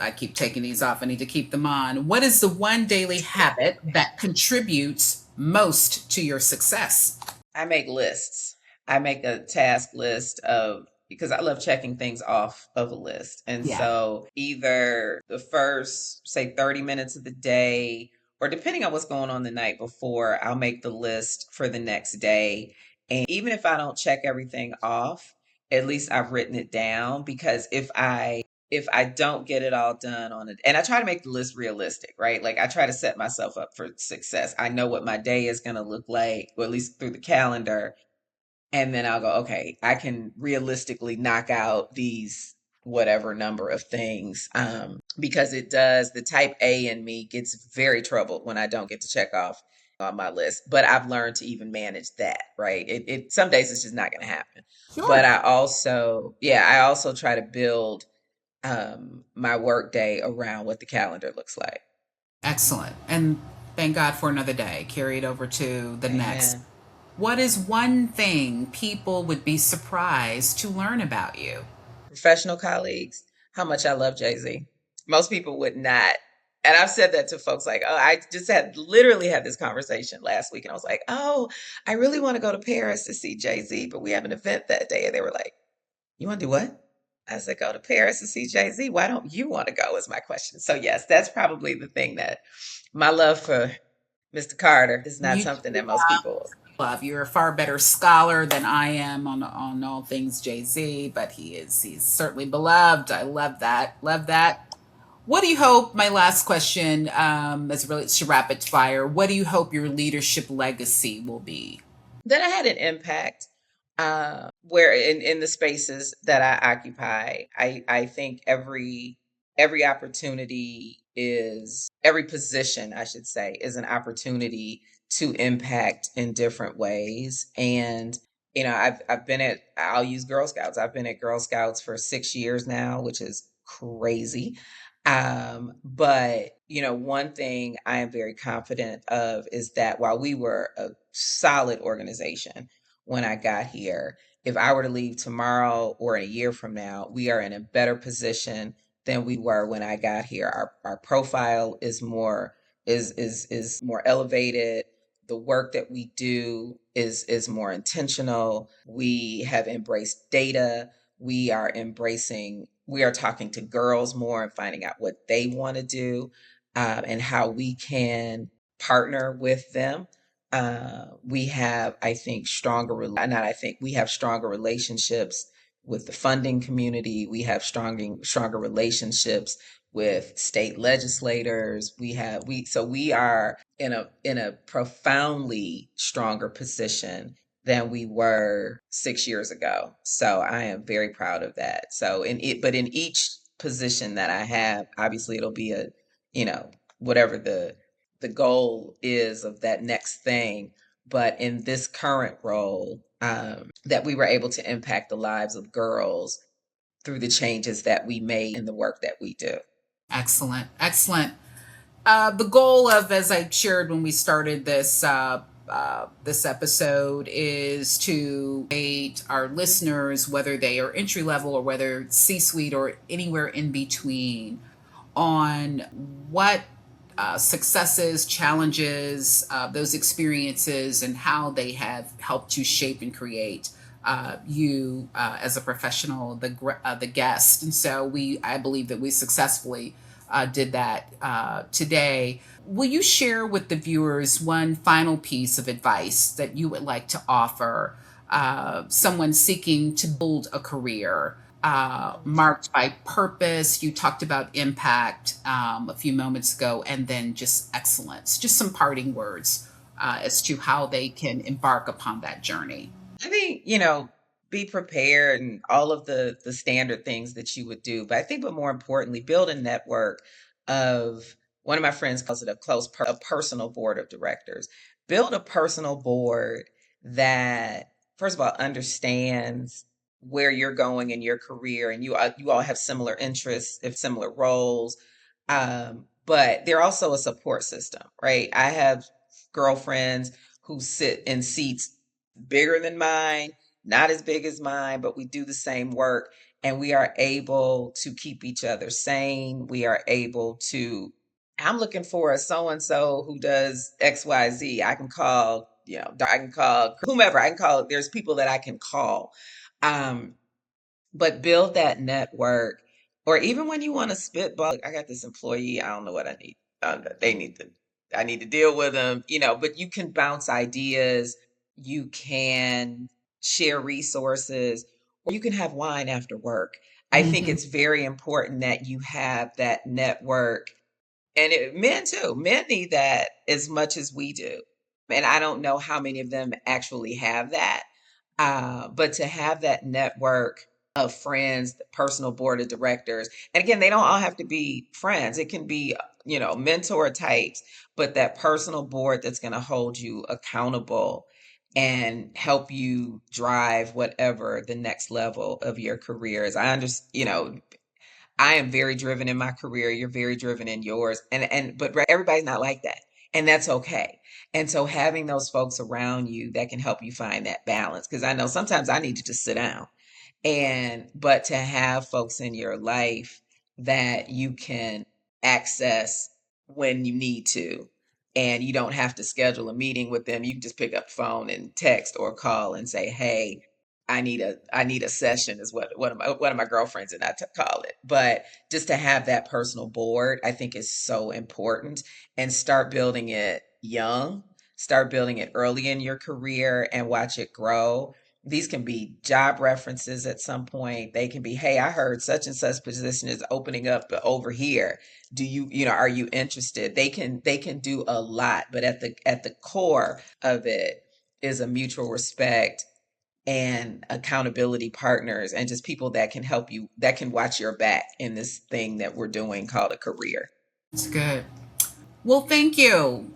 I keep taking these off. I need to keep them on. What is the one daily habit that contributes most to your success? I make lists. I make a task list of because I love checking things off of a list. And Yeah. so either the first, say, 30 minutes of the day, or depending on what's going on the night before, I'll make the list for the next day. And even if I don't check everything off, at least I've written it down because if I don't get it all done on it, and I try to make the list realistic, right? Like I try to set myself up for success. I know what my day is going to look like, or at least through the calendar. And then I'll go, okay, I can realistically knock out these whatever number of things. Because the type A in me gets very troubled when I don't get to check off on my list. But I've learned to even manage that, right? It some days it's just not going to happen. But Sure. I also try to build my work day around what the calendar looks like. Excellent. And thank God for another day. Carry it over to the next. Amen. What is one thing people would be surprised to learn about you? Professional colleagues, how much I love Jay-Z. Most people would not. And I've said that to folks like, oh, I just had literally had this conversation last week, and I was like, oh, I really want to go to Paris to see Jay-Z, but we have an event that day. And they were like, you want to do what? I said, go to Paris to see Jay-Z. Why don't you want to go? Is my question. So yes, that's probably the thing, that my love for Mr. Carter is not You something that most people. love. You're a far better scholar than I am on all things Jay Z, but he's certainly beloved. I love that. Love that. What do you hope? My last question, as it relates to rapid fire. What do you hope your leadership legacy will be? That I had an impact, where in the spaces that I occupy. I think every opportunity is every position, I should say, is an opportunity to impact in different ways. And I've been at, I'll use Girl Scouts. I've been at Girl Scouts for 6 years now, which is crazy. But one thing I am very confident of is that while we were a solid organization when I got here, if I were to leave tomorrow or in a year from now, we are in a better position than we were when I got here. Our profile is more elevated. The work that we do is more intentional. We have embraced data. We are talking to girls more and finding out what they want to do, and how we can partner with them. We have, I think, not I think, we have stronger relationships with the funding community. We have stronger relationships with state legislators. We are in a profoundly stronger position than we were 6 years ago. So I am very proud of that. But in each position that I have, obviously it'll be whatever the goal is of that next thing. But in this current role, that we were able to impact the lives of girls through the changes that we made in the work that we do. Excellent, excellent. The goal of, as I shared when we started this episode, is to aid our listeners, whether they are entry level or whether C-suite or anywhere in between, on what successes, challenges, those experiences, and how they have helped to shape and create you as a professional, the guest. And so I believe that we successfully did that today. Will you share with the viewers one final piece of advice that you would like to offer someone seeking to build a career marked by purpose? You talked about impact a few moments ago, and then just excellence. Just some parting words as to how they can embark upon that journey. I think, be prepared and all of the standard things that you would do. But I think, but more importantly, build a network of, one of my friends calls it a personal board of directors. Build a personal board that, first of all, understands where you're going in your career, and you all have similar interests, if similar roles. But they're also a support system, right? I have girlfriends who sit in seats bigger than mine, not as big as mine, but we do the same work, and we are able to keep each other sane. We are able to, I'm looking for a so and so who does XYZ. I can call, I can call whomever. There's people that I can call. Um, but build that network. Or even when you want to spitball, I got this employee, I don't know what I need. I need to deal with them, but you can bounce ideas, you can share resources, or you can have wine after work. I think Mhm. it's very important that you have that network. And men too, men need that as much as we do. And I don't know how many of them actually have that. But to have that network of friends, the personal board of directors, and again, they don't all have to be friends. It can be, mentor types, but that personal board that's going to hold you accountable and help you drive whatever the next level of your career is. I understand, I am very driven in my career. You're very driven in yours. But everybody's not like that. And that's okay. And so having those folks around you that can help you find that balance. Because I know sometimes I need to just sit down. But to have folks in your life that you can access when you need to. And you don't have to schedule a meeting with them. You can just pick up the phone and text or call and say, "Hey, I need a session," is what one of my girlfriends and call it. But just to have that personal board, I think is so important, and start building it young. Start building it early in your career and watch it grow. These can be job references at some point. They can be, "Hey, I heard such and such position is opening up over here. Do are you interested?" They can do a lot, but at the core of it is a mutual respect and accountability partners, and just people that can help you, that can watch your back in this thing that we're doing called a career. It's good. Well, thank you,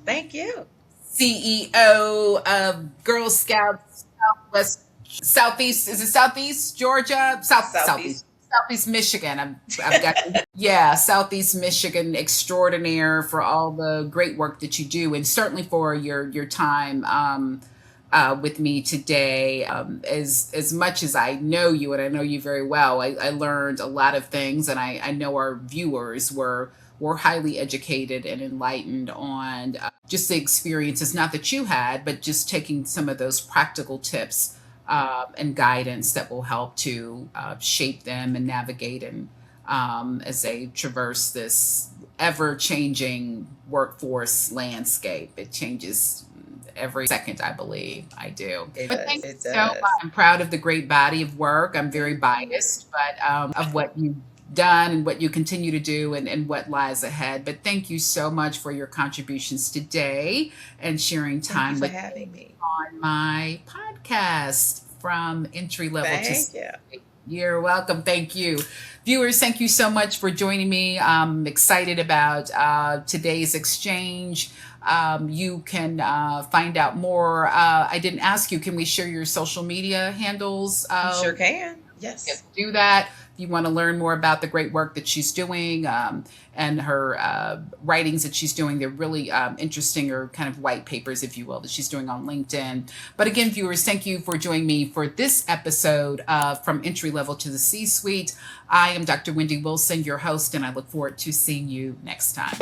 Thank you. CEO of Girl Scouts Southwest Southeast. Is it Southeast Georgia? Southeast. Southeast Michigan. I've got yeah, Southeast Michigan extraordinaire for all the great work that you do, and certainly for your time with me today. As much as I know you, and I know you very well, I learned a lot of things, and I know our viewers were highly educated and enlightened on just the experiences, not that you had, but just taking some of those practical tips and guidance that will help to shape them and navigate and as they traverse this ever changing workforce landscape. It changes every second, I believe. I do. It But does. thank It you so much. does. I'm proud of the great body of work. I'm very biased, but of what you've done and what you continue to do and what lies ahead. But thank you so much for your contributions today and sharing Thank you time for with having me. on my podcast from entry level to Thank you. you're welcome. Thank you. Viewers, thank you so much for joining me. I'm excited about today's exchange. You can find out more. I didn't ask you, can we share your social media handles? You sure can. Yes, Yes. do that. If you want to learn more about the great work that she's doing and her writings that she's doing, they're really interesting, or kind of white papers, if you will, that she's doing on LinkedIn. But again, viewers, thank you for joining me for this episode of From Entry Level to the C-Suite. I am Dr. Wendy Wilson, your host, and I look forward to seeing you next time.